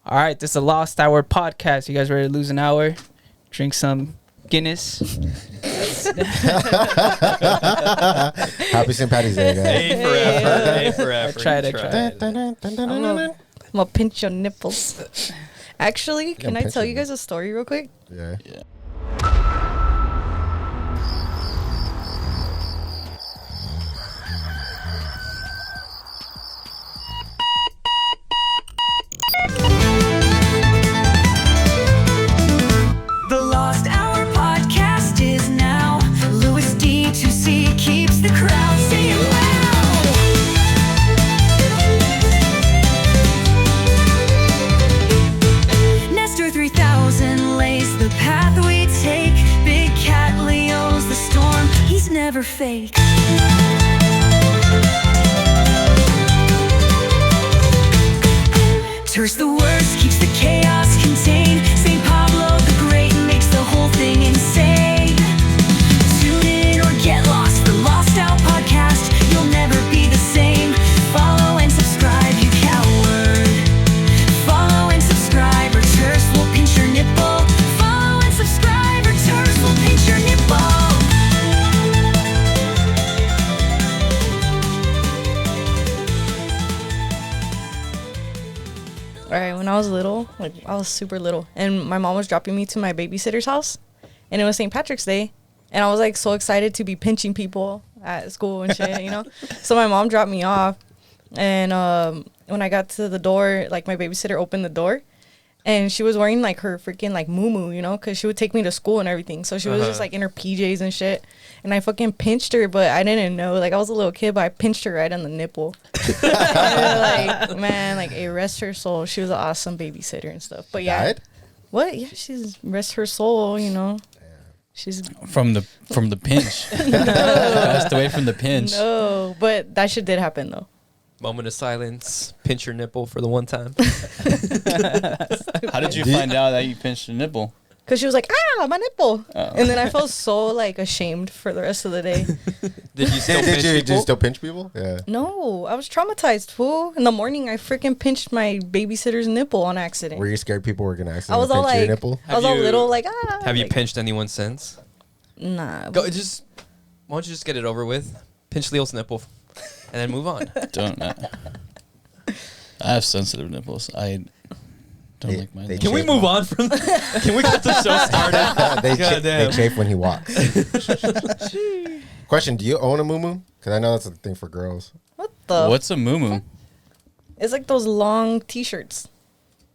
All right, this is a Lost Hour podcast. You guys ready to lose an hour? Drink some Guinness. Happy St. Paddy's Day, guys. A for effort. A for effort. I tried. I'm gonna pinch your nipples. Actually, can I tell you guys a story real quick? Yeah. The Lost Hour podcast is now. Louis D2C keeps the crowd singing loud. Nestor 3000 lays the path we take. Big Cat Leo's the storm. He's never fake. Terse the worst, keeps the chaos contained. St. Pablo the Great makes the whole thing insane. Tune in or get lost, the Lost Out podcast. You'll never be the same. Follow and subscribe, you coward. Follow and subscribe, or Terse will pinch your nipple. Follow and subscribe, or Terse will pinch your nipple. All right, when I was little, like I was super little, and my mom was dropping me to my babysitter's house, and it was St. Patrick's Day, and I was like so excited to be pinching people at school and shit, you know. So my mom dropped me off, and when I got to the door, like my babysitter opened the door, and she was wearing like her freaking like muumuu, you know, because she would take me to school and everything. So she was just like in her PJs and shit, and I fucking pinched her, but I didn't know. Like I was a little kid, but I pinched her right on the nipple. Like man, like rest her soul. She was an awesome babysitter and stuff. But yeah, Died? what? Yeah, she's rest her soul. You know, she's From the pinch. Passed away from the pinch. no, but that shit did happen though. Moment of silence. Pinch your nipple for the one time. How did you find out that you pinched a nipple? Cause she was like, my nipple, Oh. and then I felt so like ashamed for the rest of the day. Did you still pinch Did you people? still pinch people? Yeah. No, I was traumatized, fool. In the morning, I freaking pinched my babysitter's nipple on accident. Were you scared people were gonna I accidentally was all pinch your like, nipple? I was all Have you- little, like Have you like, pinched anyone since? Nah. Go. Just. Why don't you just get it over with? Pinch Leo's nipple, and then move on. Don't. I have sensitive nipples. I don't like my they nipples. Can we move on from? Can we get the show started? they Goddamn. chafe when he walks. Question: do you own a muumuu? Because I know that's a thing for girls. What the? What's a muumuu? It's like those long T-shirts,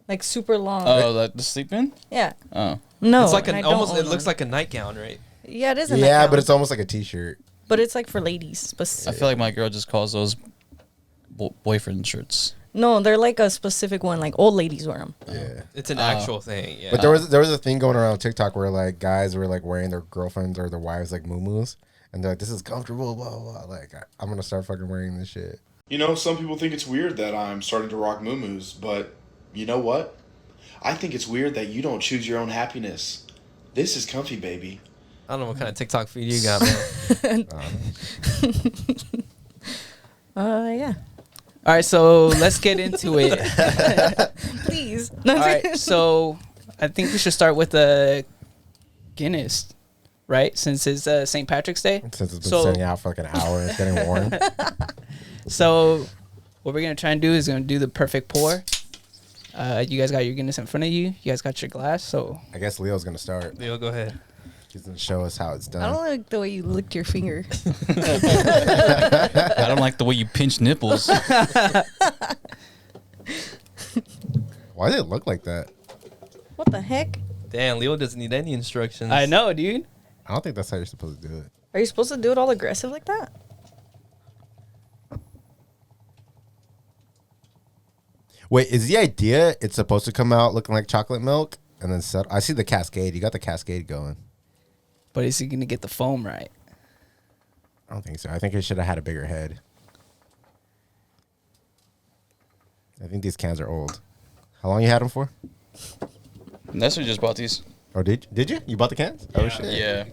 like super long. Oh, like the sleep in? Yeah. Oh. No. It's like and I an don't almost. own It looks one. like a nightgown, right? Yeah, it is. A Yeah, nightgown, but it's almost like a t-shirt. But it's like for ladies. I feel like my girl just calls those boyfriend shirts. No, they're like a specific one. Like old ladies wear them. Yeah. It's an actual thing. Yeah. But there was a thing going around TikTok where like guys were like wearing their girlfriends or their wives like muumuus, and they're like, "This is comfortable." Blah blah. Blah. Like I'm gonna start fucking wearing this shit. You know, some people think it's weird that I'm starting to rock muumuus, but you know what? I think it's weird that you don't choose your own happiness. This is comfy, baby. I don't know what kind of TikTok feed you got, man. Yeah. All right, so let's get into it. Please. All right, so I think we should start with the Guinness, right? Since it's St. Patrick's Day. Since it's been So- sitting out for like an hour and it's getting warm. So what we're gonna try and do is gonna do the perfect pour. You guys got your Guinness in front of you. You guys got your glass. So I guess Leo's gonna start. Leo, go ahead. He's gonna show us how it's I done. don't like the way you licked your finger. I don't like the way you pinch nipples. Why did it look like that? What the heck? Damn, Leo doesn't need any instructions. I know, dude. I don't think that's how you're supposed to do it. Are you supposed to do it all aggressive like that? Wait, is the idea it's supposed to come out looking like chocolate milk and then set? I see the cascade. You got the cascade going. But is he gonna get the foam right? I don't think so. I think it should have had a bigger head. I think these cans are old. How long you had them for? Nestor just bought these. Oh, did you? You bought the cans? Oh shit. Yeah.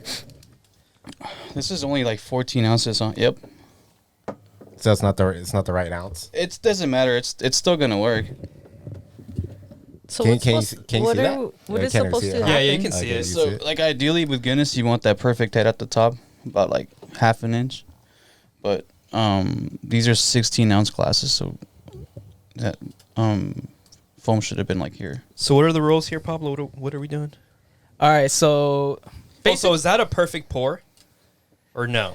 This is only like 14 ounces. Huh? Yep. So it's not the right ounce. It doesn't matter. It's still gonna work. So Can- what's can you supposed- see- can you what see are- that? What Yeah, is I can't even supposed see to it. happen? Yeah, you can see Okay, it. you So, see it? like, ideally with Guinness, you want that perfect head at the top, about like half an inch. But these are 16-ounce glasses, so that foam should have been like here. So what are the rules here, Pablo? What are we doing? All right, so So is that a perfect pour, or no?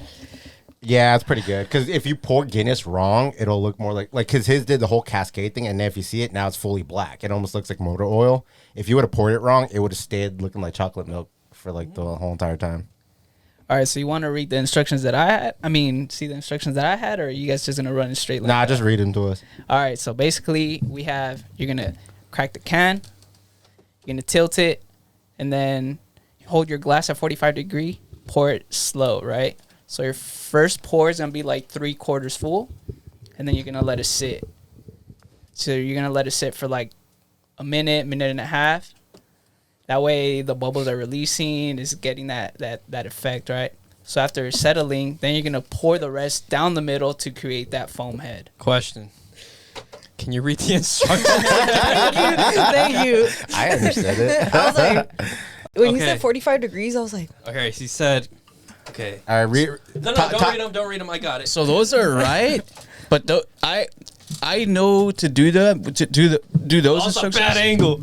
Yeah, it's pretty good. Because if you pour Guinness wrong, it'll look more like because his did the whole cascade thing, and then if you see it now, it's fully black. It almost looks like motor oil. If you would have poured it wrong, it would have stayed looking like chocolate milk for like the whole entire time. all right, so you want to read the instructions that I had? I mean, see the instructions that I had, or are you guys just gonna run it straight? Like Nah, that? just read them to us. All right, so basically you're gonna crack the can, you're gonna tilt it, and then hold your glass at 45 degree, pour it slow, right? So your first pour is gonna be like 3/4 full, and then you're gonna let it sit. So you're gonna let it sit for like a minute and a half. That way the bubbles are releasing, is getting that effect, right? So after settling, then you're gonna pour the rest down the middle to create that foam head. Question. Can you read the instructions? Thank you. I understood it. I was like, when you Okay. said 45 degrees, I was like, Okay, he said. Okay. All right, read. No, Ta- don't ta- read them. Don't read them. I got it. So those are right, but I know to do do those That's a instructions. bad angle.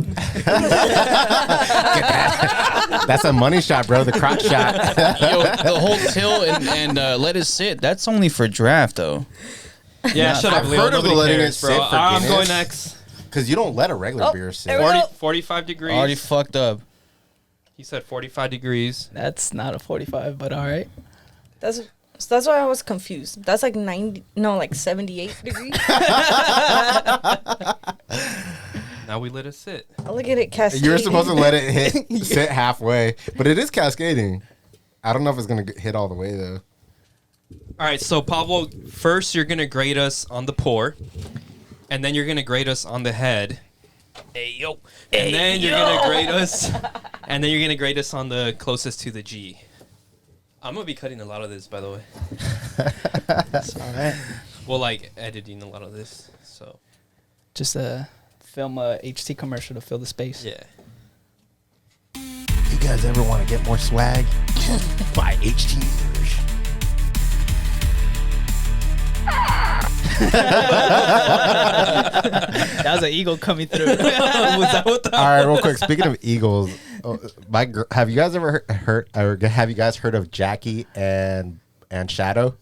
That's a money shot, bro. The crotch shot. Yo, the whole tilt and let it sit. That's only for draft though. Yeah, shut up, I've Leo. heard of Nobody letting cares, it bro. sit for I'm Guinness. going next. Because you don't let a regular Oh, beer sit. there we 40, go. 45 degrees. Already fucked up. He said 45 degrees. That's not a 45, but all right. that's why I was confused. That's like 78 degrees. Now we let it sit. I'll look at it cascading. You're supposed to let it sit halfway, but it is cascading. I don't know if it's gonna hit all the way though. All right, so Pablo, first you're gonna grade us on the pour, and then you're gonna grade us on the head. Hey yo. And then you're gonna grade us, and then you're gonna grade us on the closest to the G. I'm gonna be cutting a lot of this, by the way. It's all right. Well, like editing a lot of this. So Just film a HT commercial to fill the space. yeah. You guys ever want to get more swag? Buy HT merch. That was an eagle coming through. Was that what the? All right, real quick. Speaking of eagles, have you guys ever heard or have you guys heard of Jackie and Shadow?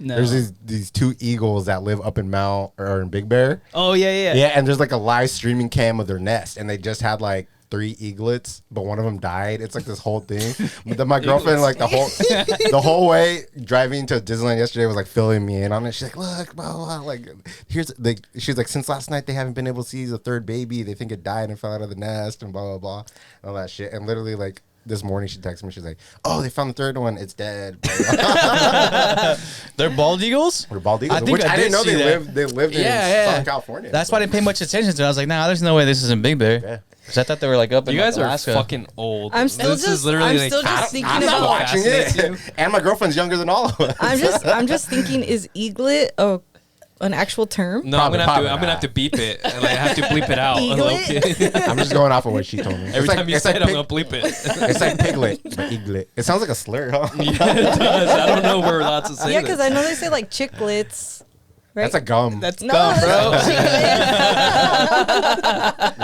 No. There's these two eagles that live up in Mount or in Big Bear. Oh yeah. Yeah, and there's like a live streaming cam of their nest, and they just had like 3 eaglets, but one of them died. It's like this whole thing. But then my girlfriend, like the whole way driving to Disneyland yesterday, was like filling me in on it. She's like, "Look, blah, blah, blah. Like she's like, since last night they haven't been able to see the third baby. They think it died and fell out of the nest and blah blah blah, and all that shit." And literally like this morning she texted me. She's like, "Oh, they found the third one. It's dead." They're bald eagles. We're bald eagles, I think which I did didn't know see they that. lived in Southern California. That's why I didn't pay much attention to it. I was like, nah, there's no way this is in Big Bear. Yeah. Because I thought they were like up in You guys Alaska. are fucking old. I'm still This is just- literally I'm like still just thinking I'm not about- watching fascinates it, you. and my girlfriend's younger than all of us. I'm just thinking, is eaglet an actual term? No, I'm Probably gonna have to beep it. Like, I have to bleep it out. Eaglet? Okay. I'm just going off of what she told me. Every time you say it, I'm gonna bleep it. It's like piglet, but eaglet. It sounds like a slur, huh? Yeah, it does. I don't know if we're allowed to say Yeah, this. because I know they say like chiclets. Right? That's a gum. That's no, dumb, bro. that's chiclets.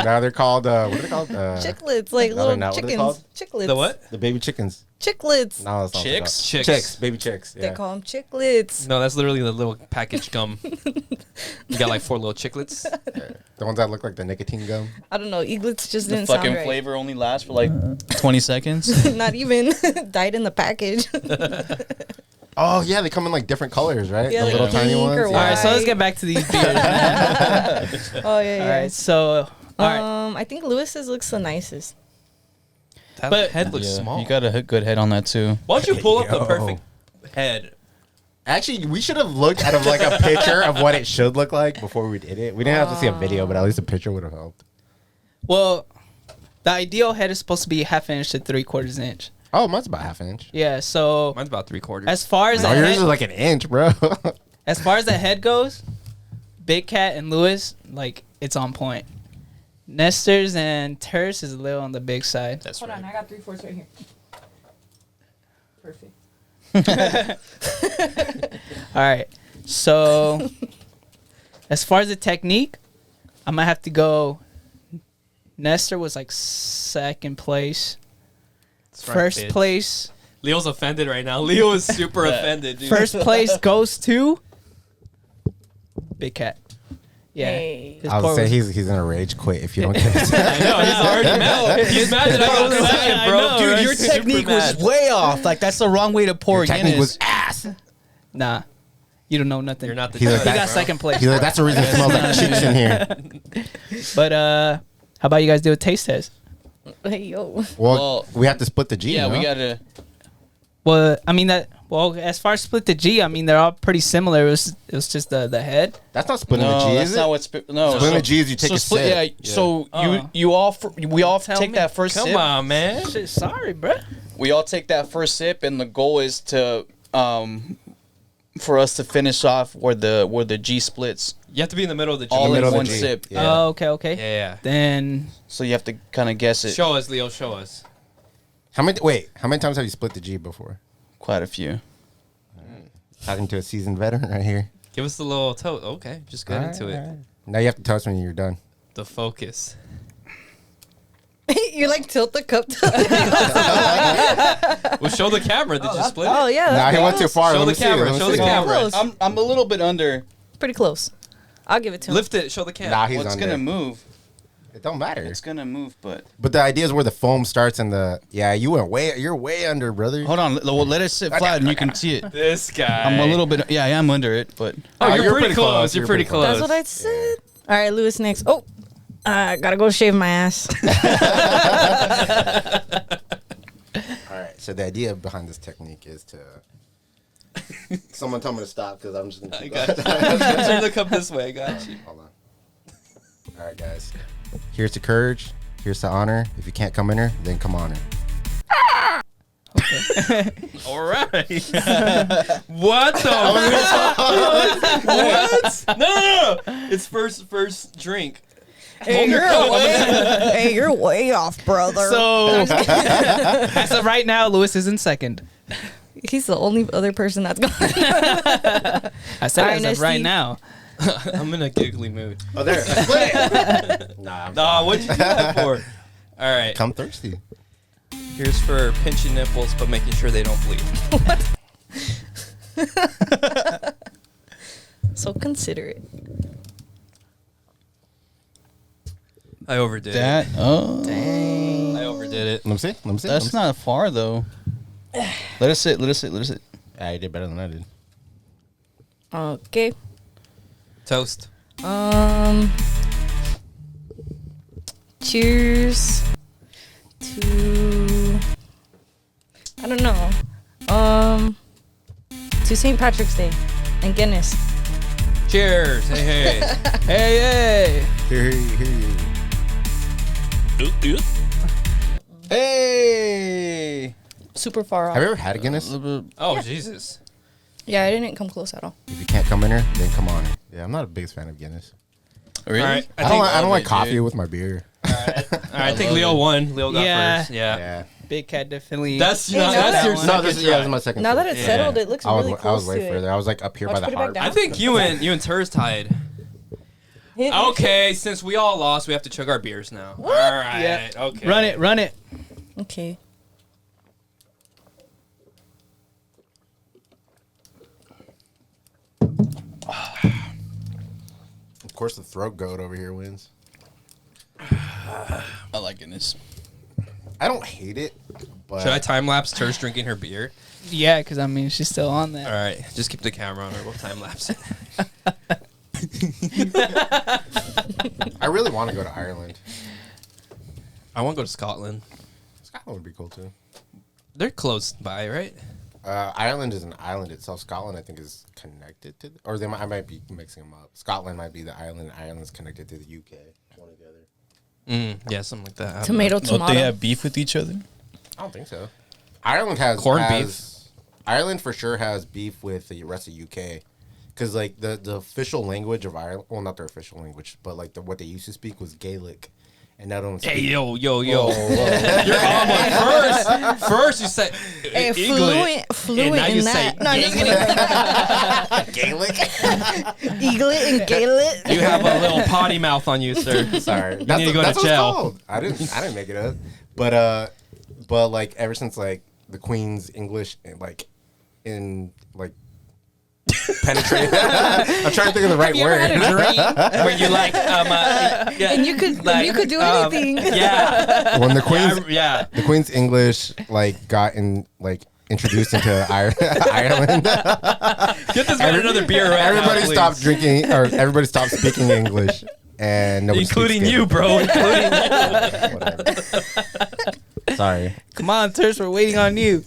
Now they're called, what are they called? Chiclets, like No, little they're not. What are they called? chickens. Chiclets. The what? The baby chickens. Chiclets. No, that's not what they're Chicks? called. Chicks. Chicks. Baby chicks. They Yeah. call them chiclets. No, that's literally the little packaged gum. You got like 4 little chiclets. The ones that look like the nicotine gum. I don't know. Eaglets just The didn't sound fucking right. flavor only lasts for like 20 seconds. Not even died in the package. Oh, yeah, they come in like different colors, right? Yeah, the like little tiny pink ones. or All right, so let's white. get back to these beers. Man. Oh yeah, All yeah. right, so all right. I think Lewis's looks the nicest. That But- head looks Yeah, small. you got a good head on that too. Why don't you pull up the Yo. perfect head? Actually, we should have looked at like a picture of what it should look like before we did it. We didn't have to see a video, but at least a picture would have helped. Well, the ideal head is supposed to be 1/2 inch to 3/4 inch. Oh, mine's about 1/2 inch. Yeah, so Mine's about 3/4. as far as the Oh, yours head, is like an inch, bro. as far as the head goes, Big Cat and Lewis, like it's on point. Nestor's and Terse is a little on the big side. That's Hold right. on, I got 3/4 right here. Perfect. All right. So, as far as the technique, I'm gonna have to go. Nestor was like second place. That's right, First bitch. place. Leo's offended right now. Leo is super offended, dude. First place goes to Big Cat. Yeah. Hey. His I pour was say was- he's gonna rage quit if you don't get it. I know, he's already mad. He's mad that I got second, bro. I know, Dude, right? your Super technique was mad. way off. Like that's the wrong way to pour Your technique Guinness. was ass. Nah, you don't know nothing. You're not the He's like judge, He got bro. second place. He's like, that's the reason it smells like chicks in here. But how about you guys do a taste test? Hey, yo. Well, we have to split the G. Yeah, no? we gotta. Well, I mean that. Well, as far as split the G, I mean they're all pretty similar. It was just the head. That's not splitting No, the G, that's is not it? what. No, Splitting the G is you take so a split. sip. Yeah, so we all Tell take me. that first Come sip. on, man. Shit, sorry, bruh. We all take that first sip, and the goal is to for us to finish off where the G splits You have to be in the middle of the all in middle of the one G. sip. Yeah. Oh, okay. Yeah, Then So you have to kind of guess yeah. it. Show us, Leo. Show us. How many times have you split the G before? Quite a few. Talking to a seasoned veteran right here. Give us the little toast. Okay, just get into it. Now you have to toast when you're done. The focus. You like tilt the cup. Well, show the camera. Did you split Oh it? yeah, Nah, that's he went too far. Show Let the me see. camera, Let me show the see. camera. close. I'm a little bit under. pretty close. I'll give it to him. Lift it. Show the camera. Nah, he's Well, it's under. gonna move. It don't matter. It's gonna move, but But the idea is where the foam starts and the you're way under, brother. hold on. Well, let it sit flat, and you can see it. This guy. I'm a little bit. Yeah, I am under it, but Oh, you're pretty close. You're pretty close. That's what I said. All right, Lewis next. Oh, gotta go shave my ass. All right. So the idea behind this technique is to. Someone tell me to stop because I'm just gonna. I Keep got going. you. Turn the cup this way. I got you. Hold on. All right, guys. Here's the courage. Here's the honor. If you can't come in her, then come on her. All right. What the? What? No. It's first drink. Hey, you're way off, brother. so as of right now, Lewis is in second. He's the only other person that's gone. I said Alright, as of right Nesty. now. I'm in a giggly mood. Oh, there. Split it. Nah. Nah, what'd you do that for? All right. Come thirsty. Here's for pinching nipples, but making sure they don't bleed. So considerate. I overdid that. it. Oh, I overdid it. Let me see. that's not far though. Let it sit. Let it sit. Let it sit. Yeah, you did better than I did. Okay. Toast. Cheers to I don't know. To St. Patrick's Day and Guinness. Cheers. Hey, hey. Hey, Here you. Hey. Super far off. Have you ever had a Guinness? Oh, Jesus. Yeah, I didn't come close at all. If you can't come in her, then come on her. Yeah, I'm not a biggest fan of Guinness. Really? All right. I don't like coffee with my beer. All right. I think Leo won. Leo got Yeah. first. Yeah. Yeah. Big Cat definitely. That's Hey, not, now that's that your one- second This try. is my second. Now that sip. it's Yeah. settled, it looks really I close was way to it. further. I was like up here Watch, by put the it back heart. down. I think you and Terse tied. Okay, since we all lost, we have to chug our beers now. All right. Yeah. Okay. Run it. Okay. Of course, the throat goat over here wins. I like Guinness. I don't hate it, but Should I time lapse Terse drinking her beer? Yeah, because I mean she's still on All there. right. Just keep the camera on her. We'll time lapse it. I really want to go to Ireland. I want to go to Scotland. Scotland would be cool too. They're close by, right? Ireland is an island itself. Scotland, I think, is connected to, I might be mixing them up. Scotland might be the island. Ireland's connected to the UK. One or the other. Yeah, something like that. I don't know. Tomato, Don't tomato. they have beef with each other? I don't think so. Ireland has Corned beef. Ireland for sure has beef with the rest of UK, because like the official language of Ireland, well, not their official language, but like what they used to speak was Gaelic, And that Hey, yo. You're on one first. First you said Hey, Eaglet. fluent And now in you that. say No, I'm just kidding. Gaelic. Eaglet and Gaelic. You have a little potty mouth on you, sir. Sorry, You need to go to what it's jail. called. I didn't make it up. But like ever since like the Queen's English like in like penetrated. I'm trying to think of the right Have you ever word. had a dream Where you like yeah, And you could do anything. Yeah. When the Queen's Yeah. the Queen's English like got in like introduced into Ireland. Get this man another beer right Everybody now, please. stopped drinking or everybody stopped speaking English, and nobody Including speaks you, Gaelic. bro. Including you. Whatever. Sorry. Come on, Terse, we're waiting on you.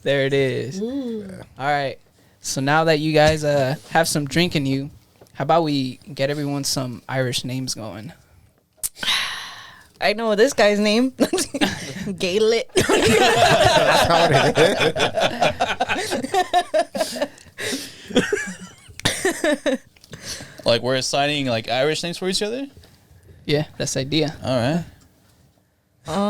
There it is. All right. So now that you guys have some drink in you, how about we get everyone some Irish names going? I know this guy's name. Gaelic. That's how it is. Like we're assigning like Irish names for each other. Yeah, that's the idea. All right.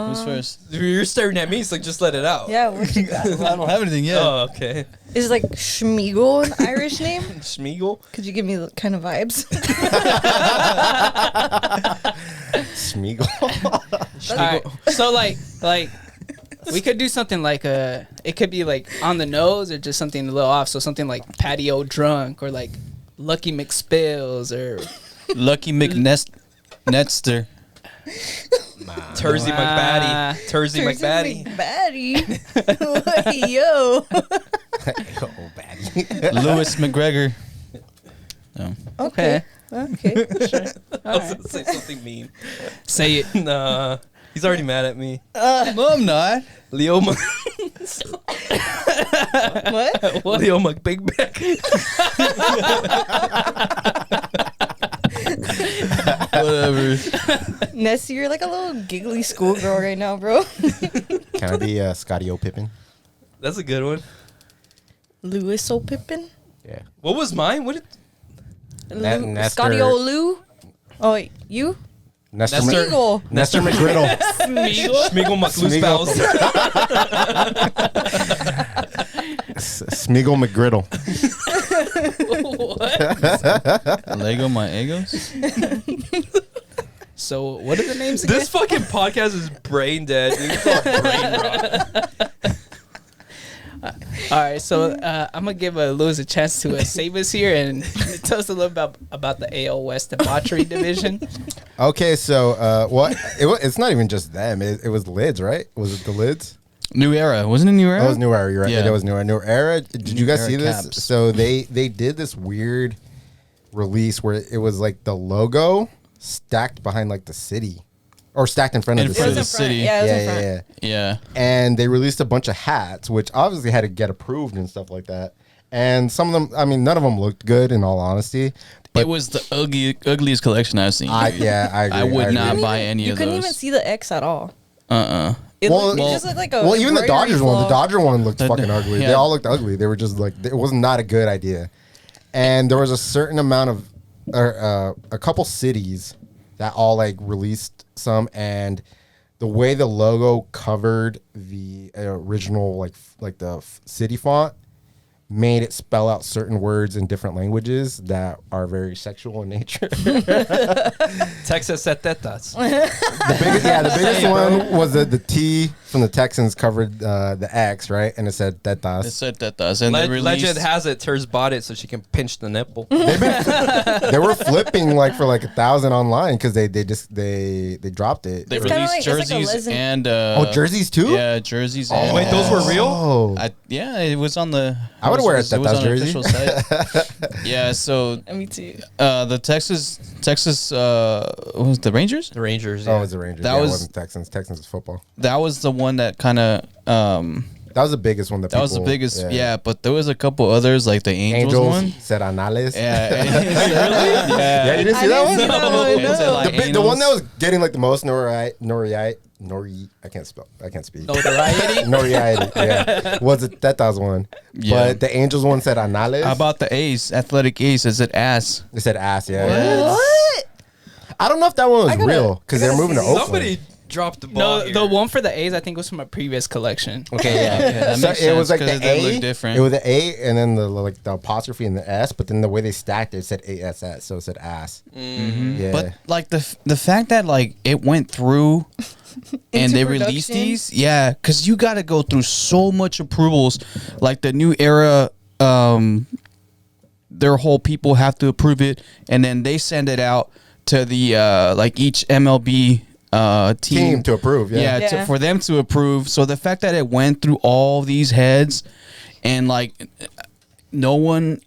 Who's first? You're staring at me, so just let it out. Yeah, what you got? I don't have anything yet. Oh, okay. Is like Schmiegel an Irish name? Schmiegel. Could you give me the kind of vibes? Smeagol. All right. So like we could do something like it could be like on the nose or just something a little off. So something like Paddy Drunk or like Lucky McSpills or Lucky Nestor. Terse Nah. McBaddy. Terse McBaddy. Baddy. Yo. Oh, bad. Lewis McGregor. No. Okay. Okay. Sure. I was gonna say something mean. say it. Nah. He's already mad at me. No, I'm not. Leo What? Leo McBigback. Whatever. Nessie, you're like a little giggly schoolgirl right now, bro. Can I be Scotty O'Pippin? That's a good one. Lewis O'Pippin? Yeah. What was mine? What did Nestor- Scotty O'Lou? Oh, wait, you? Nestor Nestor- Eagle. Nestor McGriddle. Schmiegel McLoose Smeagol. Bells. Smeagol McGriddle. Lego my egos. So what are the names again? This fucking podcast is brain dead. Dude. It's all brain rot. All right, so I'm gonna give Lewis a chance to save us here and tell us a little about the AL West debauchery division. Okay, so it's not even just them. It was Lids, right? Was it the Lids? New Era. Wasn't it New Era? That was New Era. You're right. Yeah. That was New Era. New Era. Did you New guys Era see this? caps. So they did this weird release where it was like the logo stacked behind like the city, or stacked in front of In the front city. of the city. Yeah, it was in front. Yeah. And they released a bunch of hats, which obviously had to get approved and stuff like that. And some of them, I mean, none of them looked good in all honesty. But It was the ugliest collection I've seen. I agree. I would not agree. buy any You of couldn't those. even see the X at all. It, Well, it just looked like a Well, even the embroidery Dodgers one, the flaw. Dodger one looked The- fucking ugly. yeah. They all looked ugly. They were just like, it was not a good idea. And there was a certain amount of, a couple cities that all like released some, and the way the logo covered the original like the city font made it spell out certain words in different languages that are very sexual in nature. Texas set tetas. The biggest one was the T from the Texans covered the X, right? And it said It tetas. said that does. And they released, Legend has it, Terse bought it so she can pinch the nipple. They were flipping like for like 1,000 online because they dropped it. they It's kinda released like- it's like a jerseys lesson- and jerseys too? Yeah, jerseys. and, Wait, those were real? Oh, yeah, it was on the. I would it wear a was- it was Tetas on the jersey. official site. Yeah, so Me too. the Texas what was the Rangers? The Rangers. oh, Yeah. it was the Rangers. That Yeah, was- it wasn't Texans. Texans is football. That was the one that kind of That was the biggest one. that was the biggest. Yeah, but there was a couple others like the Angels, Angels, one. Serenales. Yeah, Yeah, you didn't see I that didn't one? see that one, It said, no. like, The one that anals. was getting like the most I can't speak. Notoriety. Notoriety, yeah. Was it that was one? Yeah. But the Angels one said anales. How about the Ace, Athletic Ace? Is it ass? It said ass, yeah. Yeah. What? I don't know if that one was I gotta- real because I they're gotta moving to see. Oakland. Somebody dropped the ball. No, here. the one for the A's I think was from a previous collection. Okay, yeah. that So makes it was sense, like 'cause the it did A. look different. It was the A and then the like the apostrophe and the S, but then the way they stacked it said ASS, so it said ass. Yeah. But like the fact that like it went through and Into they released production. these, yeah, because you got to go through so much approvals. Like the new era, their whole people have to approve it, and then they send it out to the like each MLB team to approve, yeah. Yeah. for them to approve. So the fact that it went through all these heads and like no one,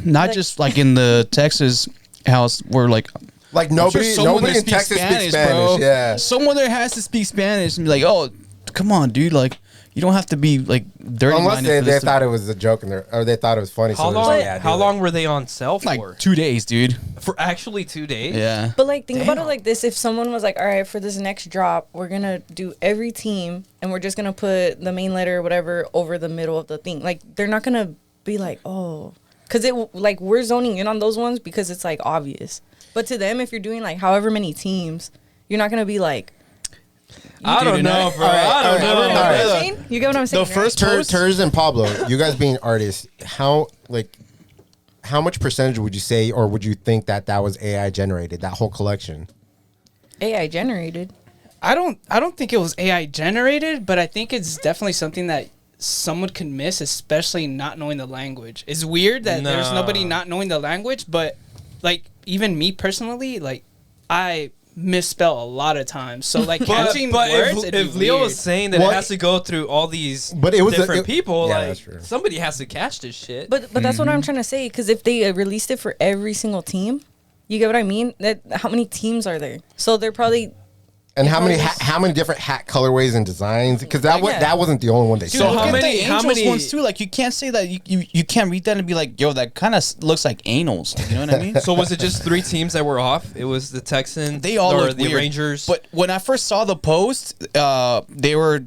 not Like- just like in the Texas house where like Like I'm sure nobody someone in that speaks Texas speaks Spanish. bro. Yeah. Someone there has to speak Spanish and be like, oh, come on, dude. Like, you don't have to be like dirty. Unless they thought it was a joke or they thought it was funny. How so they're just long? like, yeah, do How it. long were they on sale for? like 2 days, dude. For actually 2 days. Yeah. But like, think about it Damn. like this: if someone was like, "All right, for this next drop, we're gonna do every team, and we're just gonna put the main letter or whatever over the middle of the thing," like they're not gonna be like, "Oh," because it like we're zoning in on those ones because it's like obvious. But to them, if you're doing like however many teams, you're not gonna be like, I don't know, bro. I don't know. all you know what right. I'm saying? You get what I'm saying? The first right? post- Terse and Pablo, you guys being artists, how much percentage would you say, or would you think that was AI generated? That whole collection. AI generated. I don't think it was AI generated, but I think it's definitely something that someone can miss, especially not knowing the language. It's weird that there's No. nobody not knowing the language, but like even me personally, like I misspell a lot of times. So like catching words, it'd if be Leo weird. was saying that Well, it has to go through all these But it was different people, yeah, like that's true. somebody has to catch this shit. But that's what I'm trying to say. Because if they released it for every single team, you get what I mean? That how many teams are there? So they're probably And how many Because- how many different hat colorways and designs? Because that wasn't the only one they So showed. how how many- many? how Angels many- ones too. Like you can't say that you can't read that and be like, yo, that kind of looks like anals. Like, you know what I mean? So was it just 3 teams that were off? It was the Texans, They all or look the weird. Rangers. But when I first saw the post, they were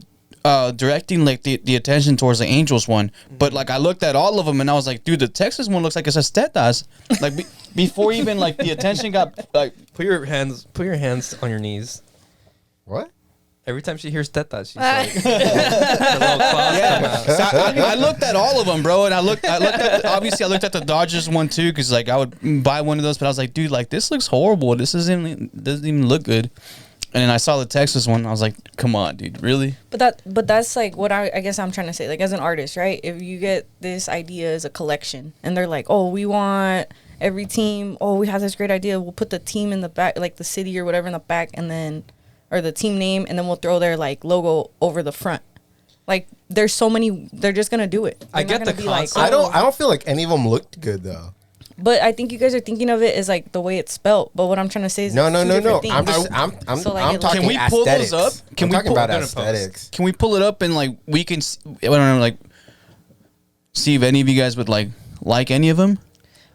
directing like the attention towards the Angels one. But like I looked at all of them and I was like, dude, the Texas one looks like it's a Tetas. Like before even like the attention got like. put your hands on your knees. What? Every time she hears Teta, she's like, the little claws come out. So I looked at all of them, bro, and I looked at obviously I looked at the Dodgers one too because like I would buy one of those, but I was like, dude, like this looks horrible. This doesn't even look good. And then I saw the Texas one. I was like, come on, dude, really? But that's like what I guess I'm trying to say. Like as an artist, right? If you get this idea as a collection, and they're like, oh, we want every team. Oh, we have this great idea. We'll put the team in the back, like the city or whatever in the back, and then or the team name, and then we'll throw their like logo over the front. Like there's so many. They're just gonna do it. I They're get not the gonna be like, concept. I oh. don't feel like any of them looked good though. But I think you guys are thinking of it as like the way it's spelt. But what I'm trying to say is No. it's two different things. I'm So, like, I'm it talking Can we pull those aesthetics. up? Can I'm we talking pull- about We're gonna post. aesthetics. Can we pull it up and like we can? I don't know, like see if any of you guys would like any of them.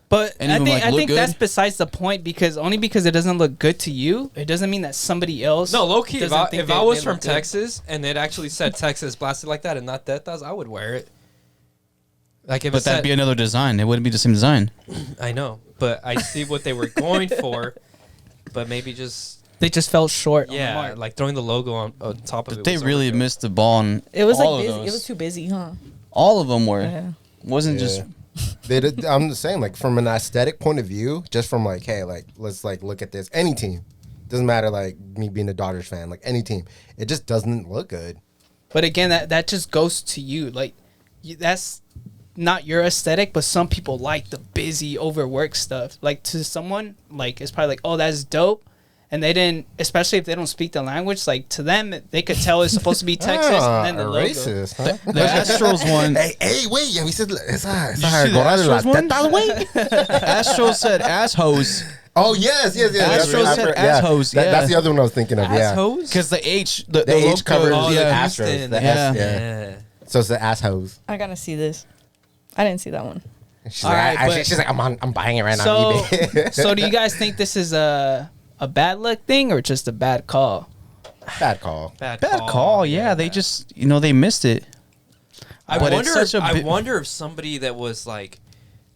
But Any I of them, think like, look I think that's good? besides the point because it doesn't look good to you, it doesn't mean that somebody else. No, low key. If doesn't I, think if they- I was they from look good. Texas and it actually said Texas blasted like that and not Tetas, I would wear it. Like if But it said, that'd be another design. It wouldn't be the same design. I know, but I see what they were going for, but maybe just they just fell short. on the yeah, mark. like throwing the logo on top of it. They was really overkill. missed the ball on it was all like of busy. It those. was too busy, huh? All of them were. Yeah. Wasn't just. Yeah. I'm just saying, like from an aesthetic point of view, just from like, hey, like let's like look at this. Any team, doesn't matter. Like me being a Dodgers fan, like any team, it just doesn't look good. But again, that just goes to you. Like that's not your aesthetic, but some people like the busy, overworked stuff. Like to someone, like it's probably like, oh, that's dope. And they didn't, especially if they don't speak the language, like to them, they could tell it's supposed to be Texas and then the logo. racist, huh? The Astros one. Hey, wait, yeah, we said esa see the Astros one? tetas, güey. Astros said asshoes Oh yes. Astros said asshoes, yeah. That's the other one I was thinking of. Yeah, Assholes? because the H, the the H logo, covers Oh, the the Astros. Houston. The Yeah. S, yeah. Yeah. So it's the assholes. I gotta see this. I didn't see that one. She's All like, right, but- she's like, I'm buying it right now. So, on eBay. so do you guys think this is a bad luck thing or just a bad call? Bad call. Bad call. Yeah, they just they missed it. I But it's wonder. such a I bit- wonder if somebody that was like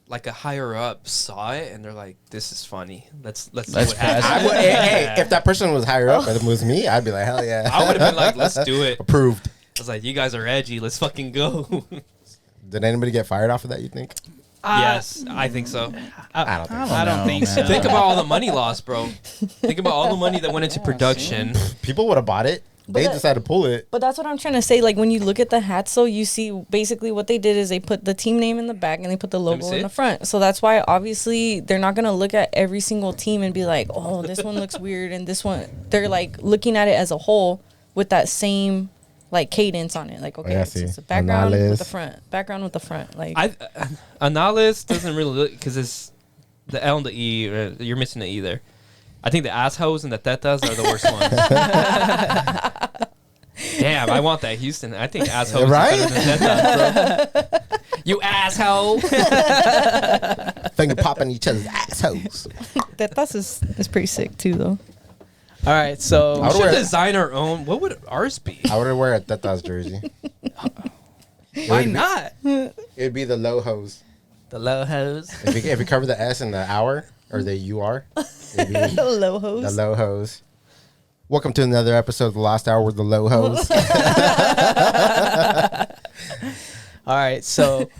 like a higher up saw it and they're like, "This is funny. Let's see Let's what happens." I would, hey, if that person was higher up and it was me, I'd be like, hell yeah. I would have been like, "Let's do it." Approved. I was like, "You guys are edgy. Let's fucking go." Did anybody get fired off of that, you think? Yes, I think so. I don't think so. I don't think so. Think about all the money lost, bro. Think about all the money that went into production. People would have bought it. They But- decided to pull it. But that's what I'm trying to say. Like when you look at the hats, though, you see basically what they did is they put the team name in the back and they put the me logo see in the it. front. So that's why obviously they're not gonna look at every single team and be like, oh, this one looks weird and this one. They're like looking at it as a whole with that same like cadence on it. Like okay, I it's see. a background with Anales. the front, background with the front. Like Analyst doesn't really look because it's the L and the E. You're missing the E there. I think the assholes and the tetas are the worst ones. Damn, I want that Houston. I think assholes Right? are better than tetas, bro. You asshole. Finger popping each other's assholes. that's is pretty sick too, though. All right, so I We would should wear, design our own. What would ours be? I would wear a Tetas jersey. why not? It'd be the low hose. The low hose. If you cover the S in the hour or the UR, it'd be Low the hose. low hose. Welcome to another episode of The Lost Hour with the low hose. All right, so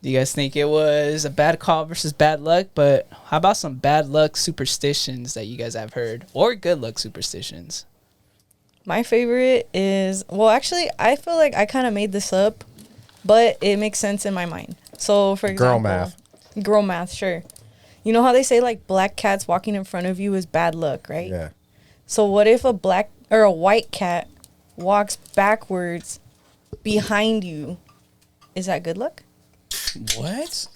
do you guys think it was a bad call versus bad luck? But how about some bad luck superstitions that you guys have heard, or good luck superstitions? My favorite is, well, actually, I feel like I kind of made this up, but it makes sense in my mind. So, for example, Girl math. Girl math, sure. You know how they say like black cats walking in front of you is bad luck, right? Yeah. So what if a black or a white cat walks backwards behind you? Is that good luck? What?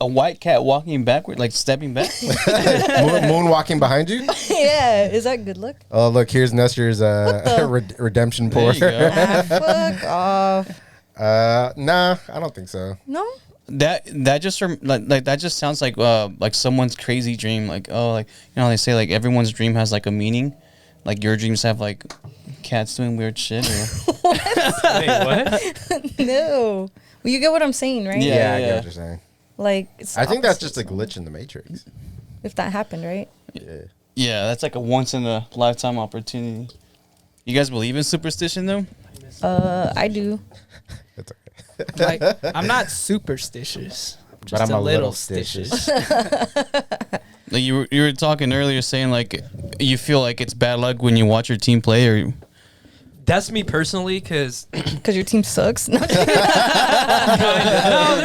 A white cat walking backward, like stepping back? Moon walking behind you. Yeah, is that good luck? Oh, look, here's Nestor's redemption There pour. you go. Fuck off. Nah, I don't think so. No? That just like that just sounds like someone's crazy dream. Like, oh, like, you know, they say like everyone's dream has like a meaning. Like your dreams have like cats doing weird shit. Or Wait, what? No. Well, you get what I'm saying, right? Yeah. I get what you're saying. Like, it's I think that's opposite. just a glitch in the Matrix. If that happened, right? Yeah. yeah, that's like a once in a lifetime opportunity. You guys believe in superstition though? I do. That's okay. Like, I'm not superstitious, just I'm a a little little stitious. Like you were talking earlier, saying like you feel like it's bad luck when you watch your team play, or That's me personally, because Because your team sucks. No, no,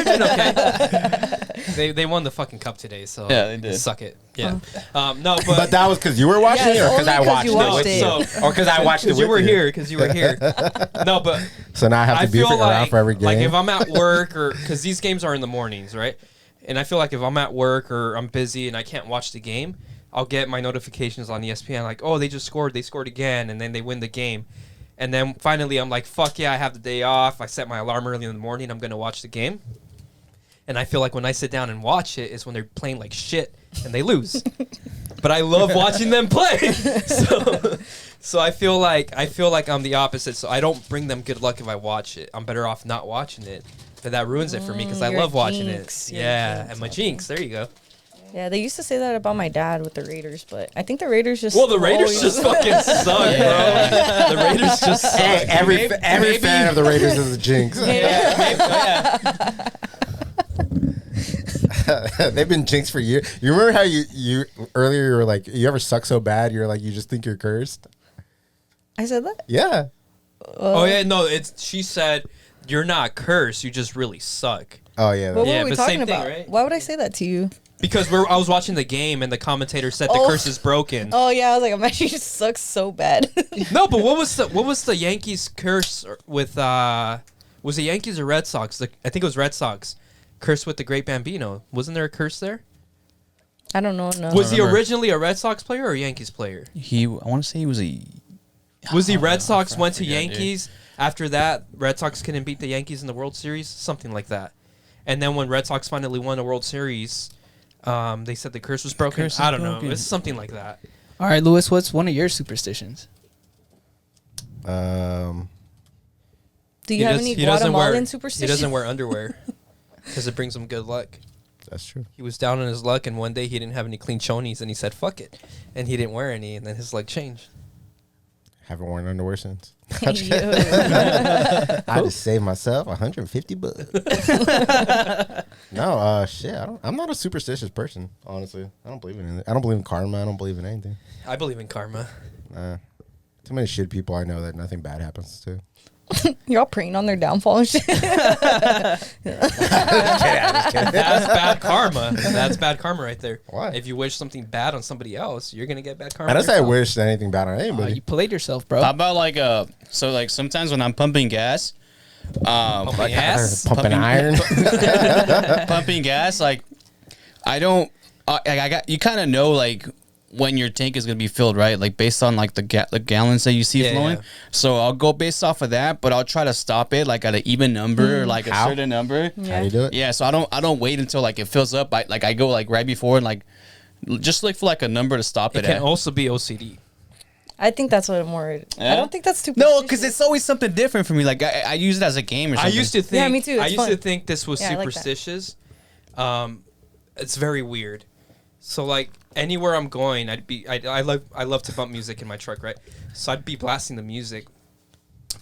they're doing okay. They won the fucking cup today, so Yeah, they did. Suck it. Yeah. No, but, But that was because you were watching Yeah, it, or because I only 'cause watched you it watched with it. you, So- or because I watched it with you were here, because you were here. No, but So now I have I to be feel around like, for every game. like if I'm at work or because these games are in the mornings, right? And I feel like if I'm at work or I'm busy and I can't watch the game, I'll get my notifications on ESPN like, oh, they just scored, they scored again, and then they win the game. And then finally I'm like, fuck yeah, I have the day off. I set my alarm early in the morning. I'm going to watch the game. And I feel like when I sit down and watch it is when they're playing like shit and they lose. But I love watching them play. So I feel like I'm the opposite. So I don't bring them good luck if I watch it. I'm better off not watching it. But that ruins it for me because I you're love a watching jinx. it. You're a Yeah, jinx. and my jinx. There you go. yeah, they used to say that about my dad with the Raiders, but I think the Raiders just. Well, the Raiders always- just fucking suck, bro. The Raiders just suck. Hey, every fan of the Raiders is a jinx. They've been jinxed for years. You remember how you earlier you were like, you ever suck so bad you're like you just think you're cursed? I said that? Yeah. Oh yeah, no, she said you're not cursed, you just really suck. Oh yeah. What Yeah, were we but talking same thing, about? right? Why would I say that to you? Because I was watching the game and the commentator said the Oh. curse is broken. Oh, yeah, I was like, imagine you suck so bad. No, but what was the Yankees curse with was it Yankees or Red Sox? I think it was Red Sox. Curse with the great Bambino. Wasn't there a curse there? I don't know. No. Was he remember. originally a Red Sox player or a Yankees player? I want to say he was a. Was he Red I Sox, went to forget, dude. Yankees? After that, Red Sox couldn't beat the Yankees in the World Series? Something like that. And then when Red Sox finally won the World Series, they said the curse was broken. curse is I don't know. broken. It's something like that. All right, Lewis, what's one of your superstitions? Do you have any He doesn't Guatemalan wear superstitions? He doesn't wear underwear because it brings him good luck. That's true. He was down on his luck, and one day he didn't have any clean chonies, and he said, "Fuck it," and he didn't wear any, and then his luck changed. Haven't worn underwear since. Yo. I just saved myself $150. No, shit. I'm not a superstitious person. Honestly, I don't believe in anything. I don't believe in karma. I don't believe in anything. I believe in karma. Too many shit people I know that nothing bad happens to. You're all preying on their downfall and shit. That's bad karma. That's bad karma right there. Why? If you wish something bad on somebody else, you're gonna get bad karma. I don't say I yourself. wish anything bad on anybody. You played yourself, bro. How about like so like sometimes when I'm pumping gas, Pumping gas? Pumping iron. pumping gas, like I don't. I got you kind of know like when your tank is gonna be filled, right? Like based on like the gallons that you see flowing. Yeah. So I'll go based off of that, but I'll try to stop it like at an even number, or like How? a certain number. How do you do it? Yeah, so I don't wait until like it fills up. I go like right before and like just look for like a number to stop It it can at. also be OCD. I think that's what I'm more. Yeah? I don't think that's too. No, because it's always something different for me. Like I use it as a game or I something. used to think. Yeah, me too. I It's used to fun. think this was Yeah, I like that. superstitious. It's very weird. So like anywhere I'm going, I love to bump music in my truck, right? So I'd be blasting the music.